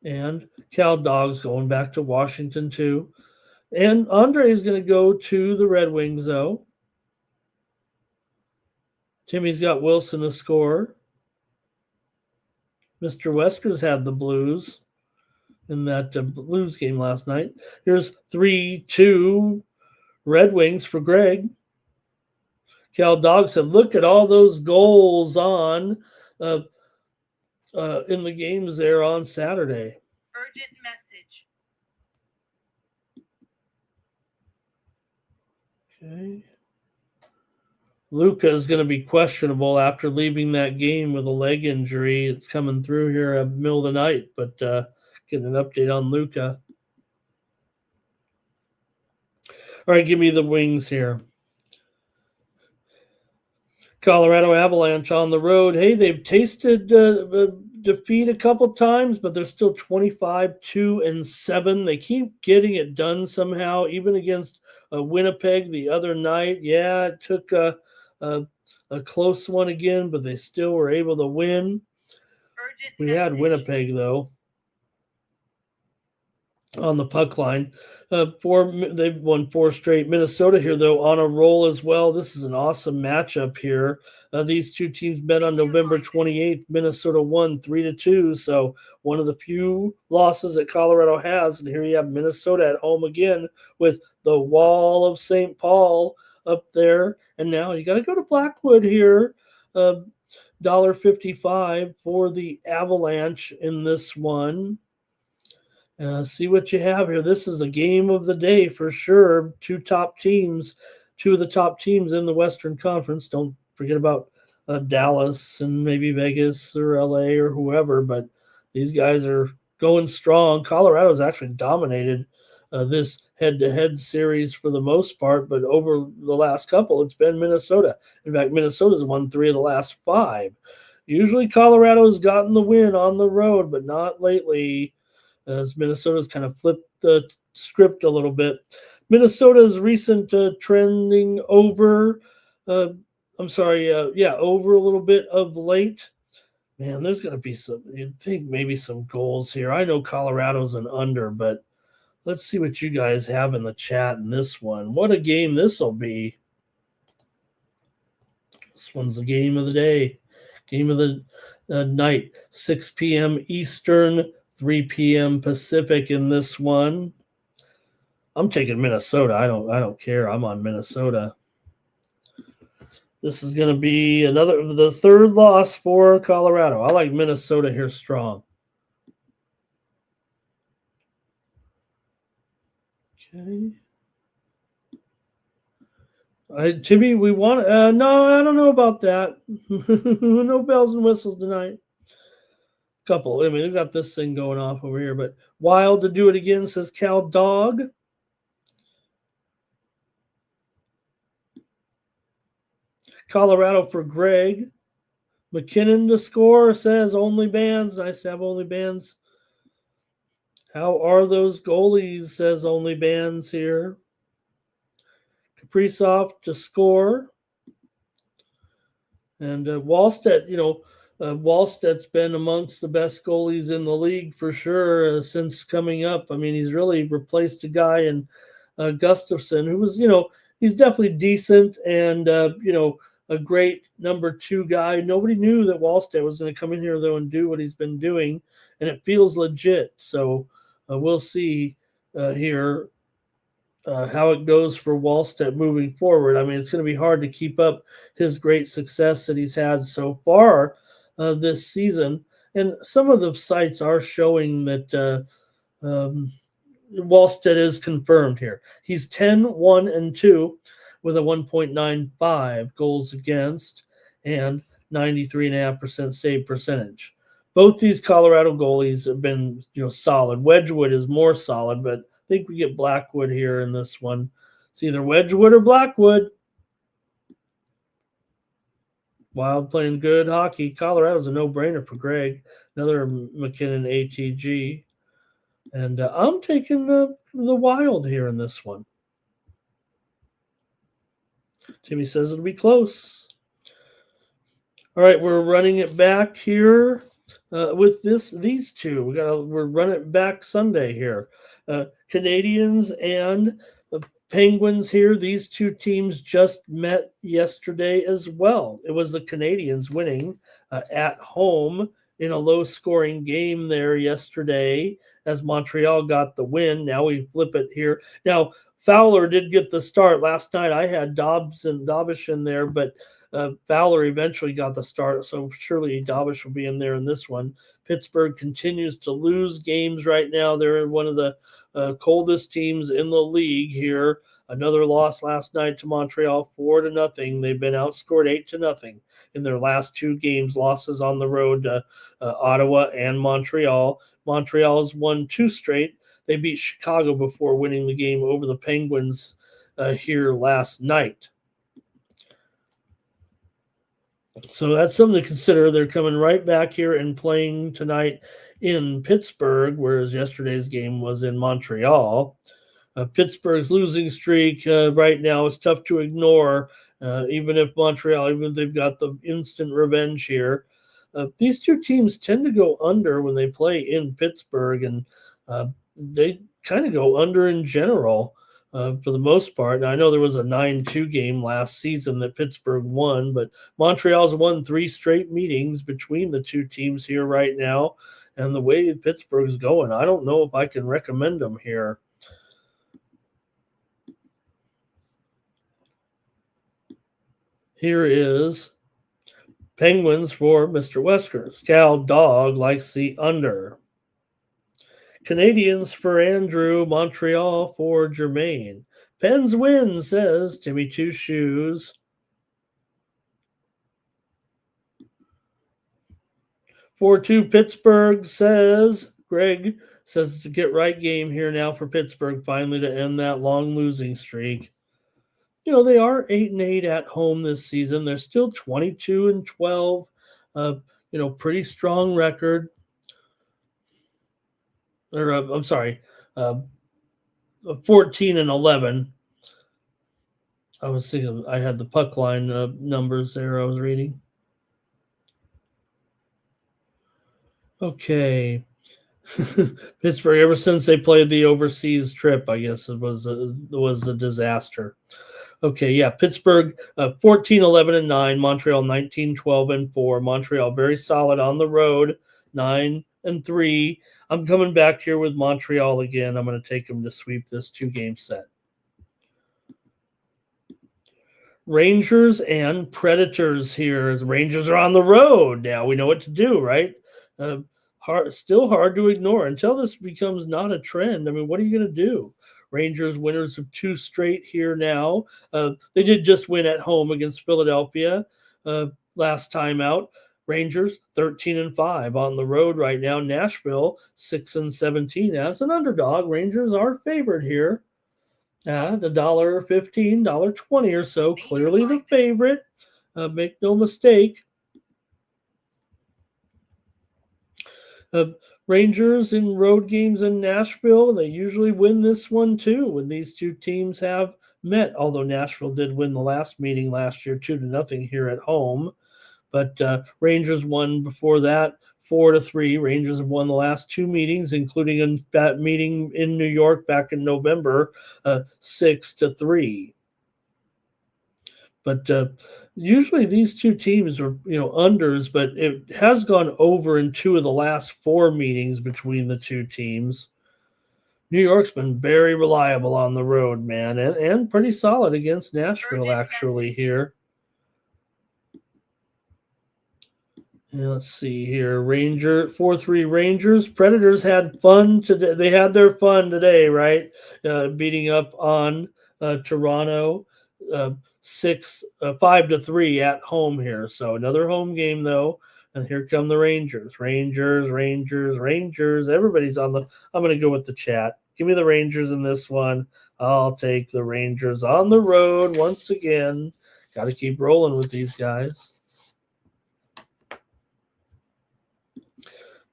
And Cal Dog's going back to Washington too. And Andre is going to go to the Red Wings, though. Timmy's got Wilson to score. Mr. Wesker's had the Blues in that Blues game last night. Here's 3-2 Red Wings for Greg. Cal Dog said, look at all those goals on in the games there on Saturday. Urgent message. Okay. Luka is going to be questionable after leaving that game with a leg injury. It's coming through here at the middle of the night, but getting an update on Luka. All right, give me the Wings here. Colorado Avalanche on the road. Hey, they've tasted defeat a couple times, but they're still 25-2-7. They keep getting it done somehow, even against Winnipeg the other night. Yeah, it took a close one again, but they still were able to win. We had Winnipeg, though, on the puck line. They've won 4 straight. Minnesota here, though, on a roll as well. This is an awesome matchup here. These 2 teams met on November 28th. Minnesota won 3-2, so one of the few losses that Colorado has. And here you have Minnesota at home again with the Wall of St. Paul up there. And now you got to go to Blackwood here. $1.55 for the Avalanche in this one. See what you have here. This is a game of the day for sure. 2 of the top teams in the Western Conference. Don't forget about Dallas and maybe Vegas or LA or whoever, but these guys are going strong. Colorado's actually dominated this head-to-head series for the most part, but over the last couple, it's been Minnesota. In fact, Minnesota's won 3 of the last 5. Usually Colorado's gotten the win on the road, but not lately, as Minnesota's kind of flipped the script a little bit. Minnesota's recent trending over, over a little bit of late. Man, there's going to be you'd think maybe some goals here. I know Colorado's an under, but let's see what you guys have in the chat in this one. What a game this will be. This one's the game of the day. Game of the night. 6 p.m. Eastern, 3 p.m. Pacific in this one. I'm taking Minnesota. I don't care. I'm on Minnesota. This is going to be the 3rd loss for Colorado. I like Minnesota here strong. Okay. Timmy, we want. No, I don't know about that. No bells and whistles tonight. Couple. I mean, we got this thing going off over here, but Wild to do it again, says Cal Dog. Colorado for Greg. McKinnon to score, says only bands. Nice to have only bands. How are those goalies, says only bands here. Kaprizov to score. And Wallstedt, Wallstedt's been amongst the best goalies in the league for sure since coming up. I mean, he's really replaced a guy in Gustafson who was, he's definitely decent and, a great number 2 guy. Nobody knew that Wallstedt was going to come in here, though, and do what he's been doing, and it feels legit. So we'll see here how it goes for Wallstedt moving forward. I mean, it's going to be hard to keep up his great success that he's had so far this season. And some of the sites are showing that Wallstedt is confirmed here. He's 10-1-2 with a 1.95 goals against and 93.5% save percentage. Both these Colorado goalies have been, solid. Wedgwood is more solid, but I think we get Blackwood here in this one. It's either Wedgwood or Blackwood. Wild playing good hockey. Colorado's a no-brainer for Greg. Another McKinnon ATG. And I'm taking the Wild here in this one. Timmy says it'll be close. All right, we're running it back here with these two. We're running it back Sunday here. Canadians and Penguins here. These two teams just met yesterday as well. It was the Canadians winning at home in a low-scoring game there yesterday as Montreal got the win. Now we flip it here. Now, Fowler did get the start. Last night I had Dobbish in there, but Fowler eventually got the start, so surely Dobbish will be in there in this one. Pittsburgh continues to lose games right now. They're one of the coldest teams in the league here. Another loss last night to Montreal, 4-0. They've been outscored 8-0 in their last 2 games, losses on the road to Ottawa and Montreal. Montreal's won 2 straight. They beat Chicago before winning the game over the Penguins here last night. So that's something to consider. They're coming right back here and playing tonight in Pittsburgh, whereas yesterday's game was in Montreal. Pittsburgh's losing streak right now is tough to ignore, even if they've got the instant revenge here. These two teams tend to go under when they play in Pittsburgh, and they kind of go under in general for the most part. Now, I know there was a 9-2 game last season that Pittsburgh won, but Montreal's won 3 straight meetings between the two teams here right now. And the way Pittsburgh's going, I don't know if I can recommend them here. Here is Penguins for Mr. Wesker. Cal Dog likes the under. Canadians for Andrew, Montreal for Jermaine. Pens win, says Timmy Two Shoes. 4-2 Pittsburgh, says Greg. Says it's a get-right game here now for Pittsburgh, finally to end that long losing streak. They are 8-8 at home this season. They're still 22-12. Pretty strong record. Or I'm sorry, 14-11. I was thinking I had the puck line numbers there I was reading. Okay. Pittsburgh, ever since they played the overseas trip, I guess it was a disaster. Okay, yeah, Pittsburgh 14-11-9, Montreal 19-12-4. Montreal very solid on the road, 9-3. I'm coming back here with Montreal again. I'm going to take them to sweep this 2-game set. Rangers and Predators here. As Rangers are on the road now. We know what to do, right? Still hard to ignore until this becomes not a trend. I mean, what are you going to do? Rangers winners of 2 straight here now. They did just win at home against Philadelphia last time out. Rangers 13-5 on the road right now. Nashville 6-17 as an underdog. Rangers are favored here at $1.15, $1.20 or so. Clearly the favorite. Make no mistake. Rangers in road games in Nashville, they usually win this one too when these two teams have met, although Nashville did win the last meeting last year 2-0 here at home. But Rangers won before that 4-3. Rangers have won the last 2 meetings, including in that meeting in New York back in November, 6-3. But usually these two teams are, unders, but it has gone over in 2 of the last 4 meetings between the two teams. New York's been very reliable on the road, man, and pretty solid against Nashville, actually, here. Yeah, let's see here. 4-3 Rangers. Predators had fun today. They had their fun today, right? Beating up on Toronto 5-3 at home here. So another home game though. And here come the Rangers. Rangers. Everybody's on the. I'm going to go with the chat. Give me the Rangers in this one. I'll take the Rangers on the road once again. Got to keep rolling with these guys.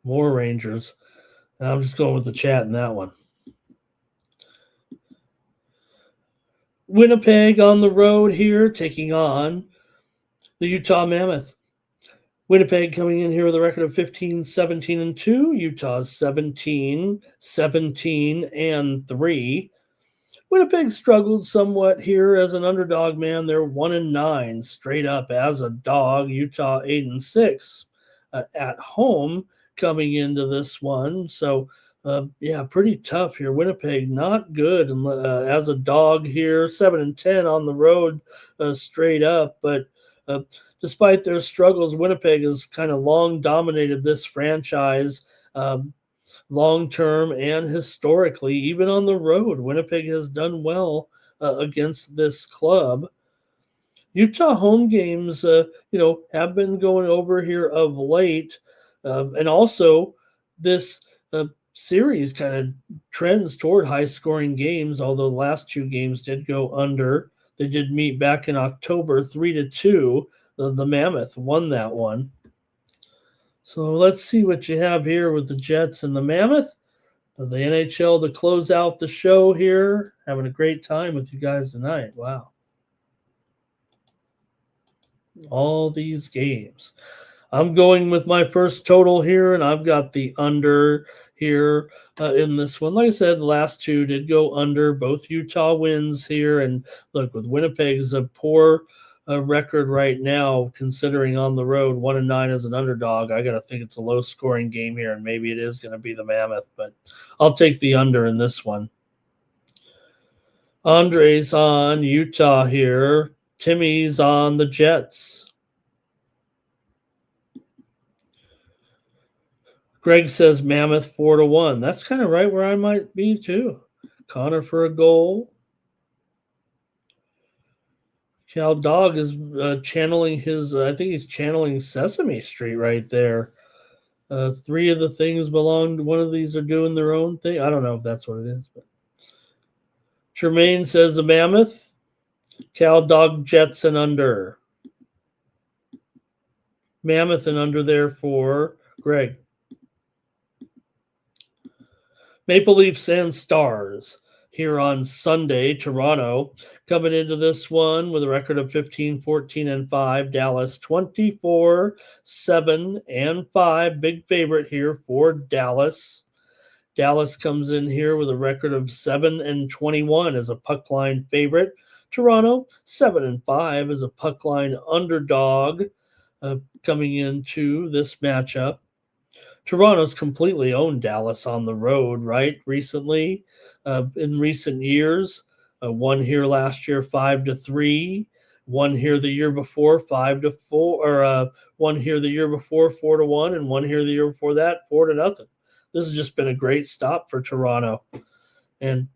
More Rangers. And I'm just going with the chat in that one. Winnipeg on the road here, taking on the Utah Mammoth. Winnipeg coming in here with a record of 15-17-2. Utah's 17-17-3. Winnipeg struggled somewhat here as an underdog, man. They're 1-9 straight up as a dog. Utah 8-6 at home coming into this one. So, pretty tough here. Winnipeg not good as a dog here. 7-10 on the road straight up. But despite their struggles, Winnipeg has kind of long dominated this franchise long-term and historically. Even on the road, Winnipeg has done well against this club. Utah home games, have been going over here of late. And also, this series kind of trends toward high-scoring games, although the last 2 games did go under. They did meet back in October 3-2. The Mammoth won that one. So let's see what you have here with the Jets and the Mammoth. The NHL to close out the show here. Having a great time with you guys tonight. Wow. All these games. I'm going with my first total here, and I've got the under here in this one. Like I said, the last 2 did go under. Both Utah wins here. And look, with Winnipeg's a poor record right now, considering on the road 1-9 as an underdog, I got to think it's a low-scoring game here, and maybe it is going to be the Mammoth. But I'll take the under in this one. Andre's on Utah here. Timmy's on the Jets. Greg says Mammoth 4-1. That's kind of right where I might be too. Connor for a goal. Cal Dog is channeling his, I think he's channeling Sesame Street right there. 3 of the things belong to one of these are doing their own thing. I don't know if that's what it is. But Tremaine says the Mammoth. Cal Dog Jets and under. Mammoth and under there for Greg. Maple Leafs and Stars here on Sunday. Toronto coming into this one with a record of 15-14-5. Dallas 24-7-5. Big favorite here for Dallas. Dallas comes in here with a record of 7-21 as a puck line favorite. Toronto 7-5 as a puck line underdog coming into this matchup. Toronto's completely owned Dallas on the road, right? Recently, in recent years, won here last year 5-3, won here the year before 5-4, or won here the year before 4-1, and won here the year before that 4-0. This has just been a great stop for Toronto, and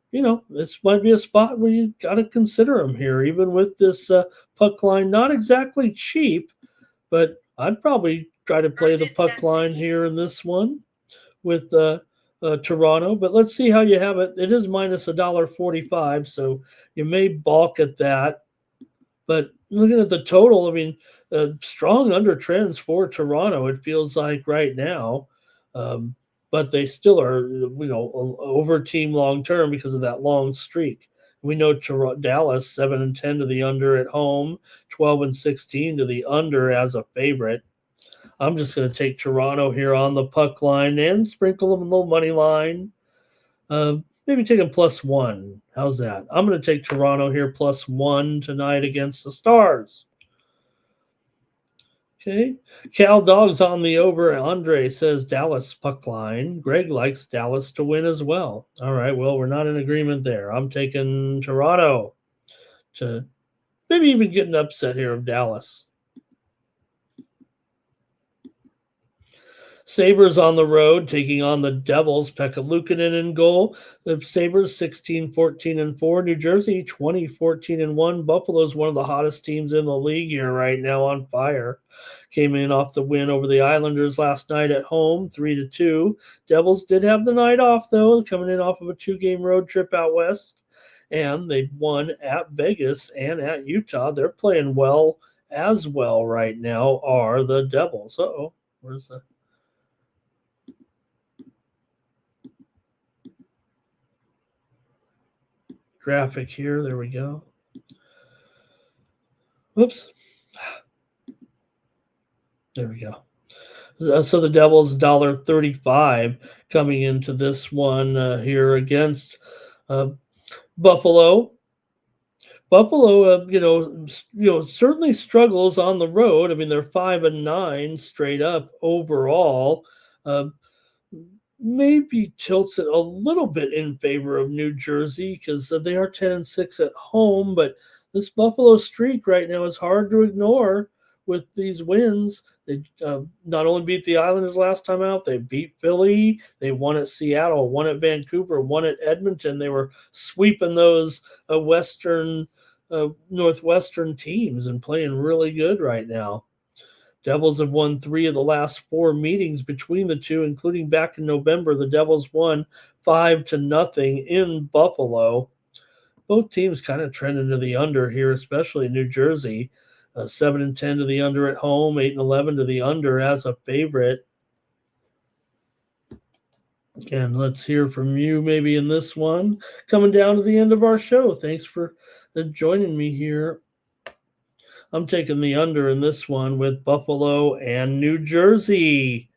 this might be a spot where you got to consider them here, even with this puck line. Not exactly cheap, but I'd probably try to play the Urgent puck line message. here in this one with Toronto. But let's see how you have it. It is minus $1.45, so you may balk at that. But looking at the total, I mean, strong under trends for Toronto, it feels like right now. Um, but they still are, over team long term because of that long streak. We know Dallas 7-10 to the under at home, 12-16 to the under as a favorite. I'm just going to take Toronto here on the puck line and sprinkle them a little money line. Maybe take them +1. How's that? I'm going to take Toronto here +1 tonight against the Stars. Okay. Cal Dogs on the over. Andre says Dallas puck line. Greg likes Dallas to win as well. All right. Well, we're not in agreement there. I'm taking Toronto to maybe even get an upset here of Dallas. Sabres on the road taking on the Devils. Pekka Luukkonen in goal. The Sabres 16-14-4. New Jersey 20-14-1. Buffalo's one of the hottest teams in the league here right now, on fire. Came in off the win over the Islanders last night at home, 3-2. Devils did have the night off, though, coming in off of a 2-game road trip out west. And they won at Vegas and at Utah. They're playing well as well right now, are the Devils. Uh-oh, where's the graphic here? There we go. Whoops. There we go. So the Devils $1.35 coming into this one here against Buffalo. Buffalo, certainly struggles on the road. I mean, they're 5-9 straight up overall. Maybe tilts it a little bit in favor of New Jersey because they are 10-6 at home. But this Buffalo streak right now is hard to ignore with these wins. They not only beat the Islanders last time out, they beat Philly. They won at Seattle, won at Vancouver, won at Edmonton. They were sweeping those Northwestern teams and playing really good right now. Devils have won 3 of the last 4 meetings between the two, including back in November. The Devils won 5-0 in Buffalo. Both teams kind of trending to the under here, especially New Jersey. 7-10 to the under at home, 8-11 to the under as a favorite. And let's hear from you maybe in this one. Coming down to the end of our show. Thanks for joining me here. I'm taking the under in this one with Buffalo and New Jersey.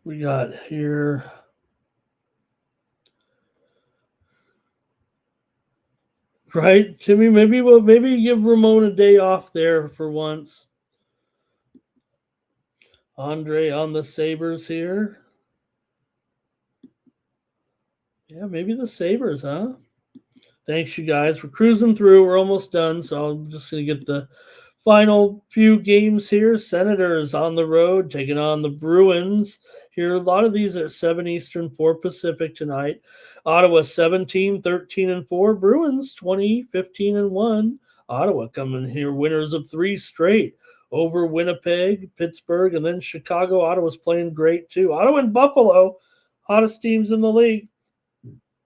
We got here. Right, Jimmy? Maybe give Ramon a day off there for once. Andre on the Sabres here. Yeah, maybe the Sabres, huh? Thanks, you guys. We're cruising through. We're almost done, so I'm just going to get the final few games here. Senators on the road taking on the Bruins. Here, a lot of these are 7 Eastern, 4 Pacific tonight. Ottawa 17-13-4. Bruins 20-15-1. Ottawa coming here winners of 3 straight over Winnipeg, Pittsburgh, and then Chicago. Ottawa's playing great too. Ottawa and Buffalo, hottest teams in the league.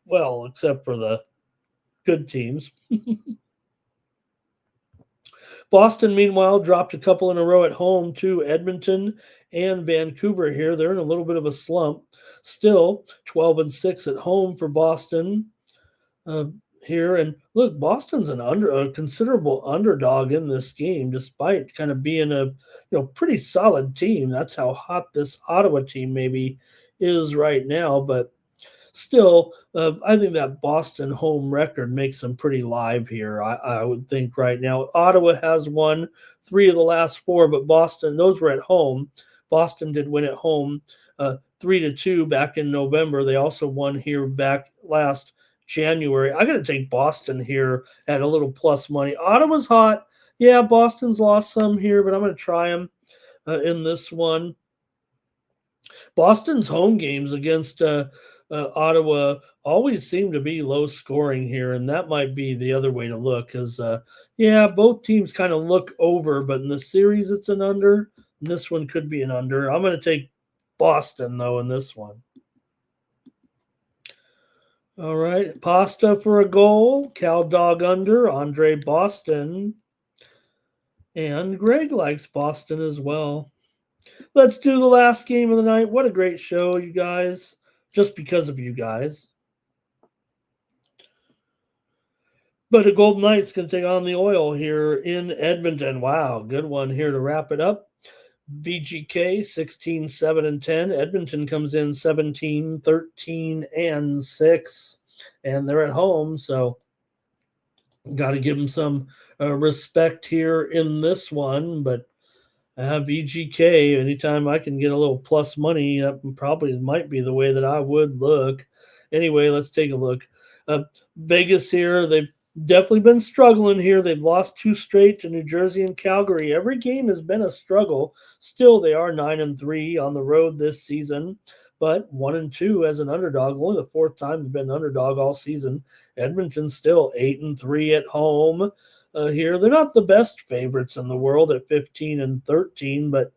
Well, except for the good teams. Boston, meanwhile, dropped a couple in a row at home to Edmonton and Vancouver here. They're in a little bit of a slump. Still 12-6 at home for Boston here. And look, Boston's a considerable underdog in this game, despite kind of being a pretty solid team. That's how hot this Ottawa team maybe is right now. But still, I think that Boston home record makes them pretty live here. I would think right now. Ottawa has won 3 of the last 4, but Boston, those were at home. Boston did win at home 3-2 back in November. They also won here back last January. I got to take Boston here at a little plus money. Ottawa's hot. Yeah, Boston's lost some here, but I'm going to try them in this one. Boston's home games against Ottawa always seem to be low scoring here, and that might be the other way to look because, yeah, both teams kind of look over, but in the series it's an under. And this one could be an under. I'm going to take Boston, though, in this one. All right. Pasta for a goal. Cal Dog under. Andre Boston. And Greg likes Boston as well. Let's do the last game of the night. What a great show, you guys. Just because of you guys. But the Golden Knights can take on the Oil here in Edmonton. Wow, good one here to wrap it up. BGK 16, 7, and 10. Edmonton comes in 17, 13, and 6. And they're at home, so got to give them some respect here in this one. But BGK, anytime I can get a little plus money, that probably might be the way that I would look. Anyway, let's take a look. Vegas here, they've definitely been struggling here. They've lost 2 straight to New Jersey and Calgary. Every game has been a struggle. Still, they are 9-3 on the road this season, but 1-2 as an underdog. Only the 4th time they've been an underdog all season. Edmonton still 8-3 at home. Here, they're not the best favorites in the world at 15-13, but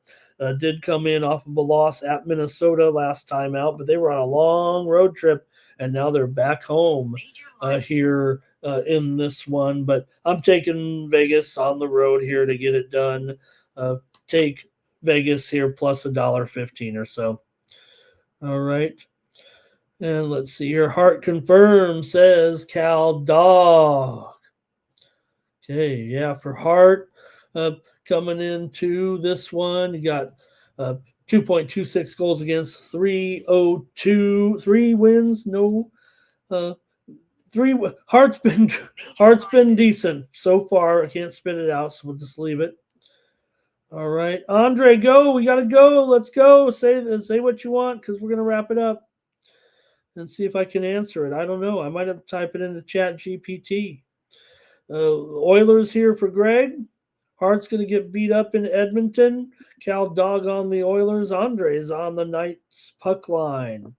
did come in off of a loss at Minnesota last time out. But they were on a long road trip, and now they're back home here in this one. But I'm taking Vegas on the road here to get it done. Take Vegas here plus $1.15 or so. All right. And let's see here. Heart confirmed says Cal Dog. Okay, yeah, for Hart coming into this one, you got 2.26 goals against, 302, 3 wins, no, 3. Hart's been decent so far. I can't spit it out, so we'll just leave it. All right, Andre, go. We gotta go. Let's go. Say what you want because we're gonna wrap it up and see if I can answer it. I don't know. I might have to type it into Chat GPT. Oilers here for Greg. Hart's going to get beat up in Edmonton. Cal Dog on the Oilers. Andre is on the Knights puck line.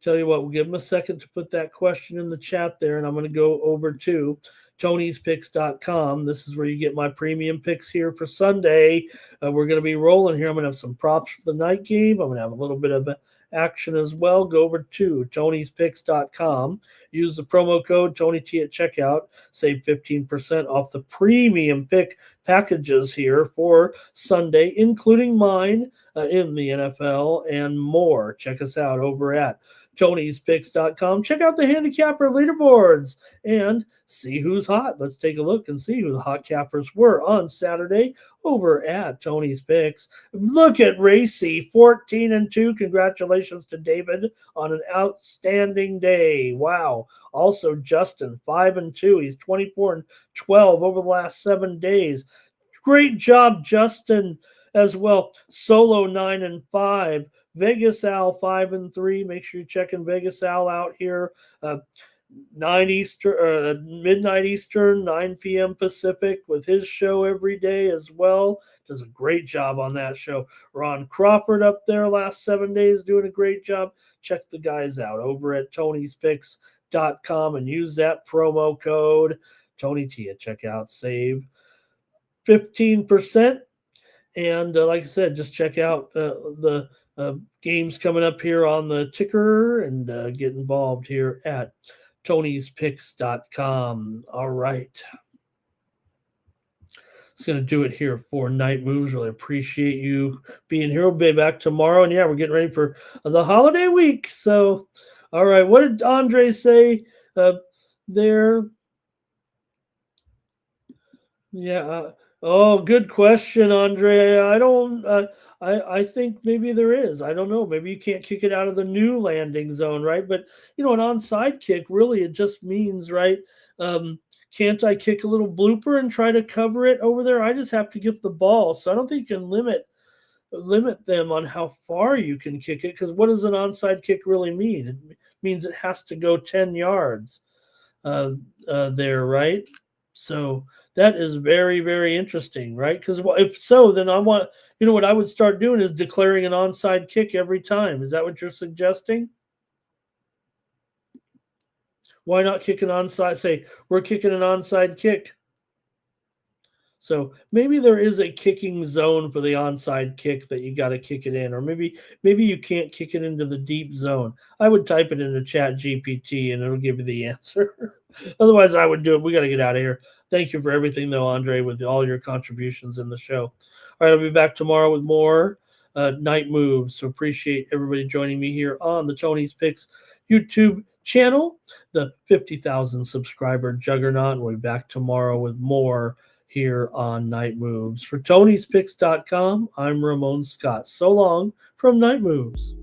Tell you what, we'll give him a second to put that question in the chat there, and I'm going to go over to Tony'sPicks.com. This is where you get my premium picks here for Sunday. We're going to be rolling here. I'm going to have some props for the night game. I'm going to have a little bit of action as well. Go over to Tony'sPicks.com. Use the promo code TonyT at checkout. Save 15% off the premium pick packages here for Sunday, including mine in the NFL and more. Check us out over at Tony'sPicks.com. Check out the handicapper leaderboards and see who's hot. Let's take a look and see who the hot cappers were on Saturday over at Tony's Picks. Look at Racy, 14-2. Congratulations to David on an outstanding day. Wow. Also, Justin, 5-2. He's 24-12 over the last 7 days. Great job, Justin, as well. Solo, 9-5. Vegas Al 5-3. Make sure you're checking Vegas Al out here. 9 Eastern, midnight Eastern, 9 p.m. Pacific with his show every day as well. Does a great job on that show. Ron Crawford up there last 7 days doing a great job. Check the guys out over at Tony'sPicks.com and use that promo code Tony T at checkout. Save 15%. And like I said, just check out the games coming up here on the ticker and get involved here at Tony'sPicks.com. All right. It's going to do it here for Night Moves. Really appreciate you being here. We'll be back tomorrow. And yeah, we're getting ready for the holiday week. So, all right. What did Andre say there? Yeah. Oh, good question, Andre. I don't. I think maybe there is. I don't know. Maybe you can't kick it out of the new landing zone, right? But an onside kick really it just means right. Can't I kick a little blooper and try to cover it over there? I just have to get the ball, so I don't think you can limit them on how far you can kick it. Because what does an onside kick really mean? It means it has to go 10 yards there, right? So that is very, very interesting, right? Because if so, then I want, what I would start doing is declaring an onside kick every time. Is that what you're suggesting? Why not kick an onside? Say, we're kicking an onside kick. So maybe there is a kicking zone for the onside kick that you got to kick it in, or maybe you can't kick it into the deep zone. I would type it into Chat GPT and it'll give you the answer. Otherwise, I would do it. We got to get out of here. Thank you for everything, though, Andre, with all your contributions in the show. All right, I'll be back tomorrow with more night moves. So appreciate everybody joining me here on the Tony's Picks YouTube channel, the 50,000 subscriber juggernaut. We'll be back tomorrow with more here on Night Moves. For Tony'sPicks.com, I'm Ramon Scott. So long from Night Moves.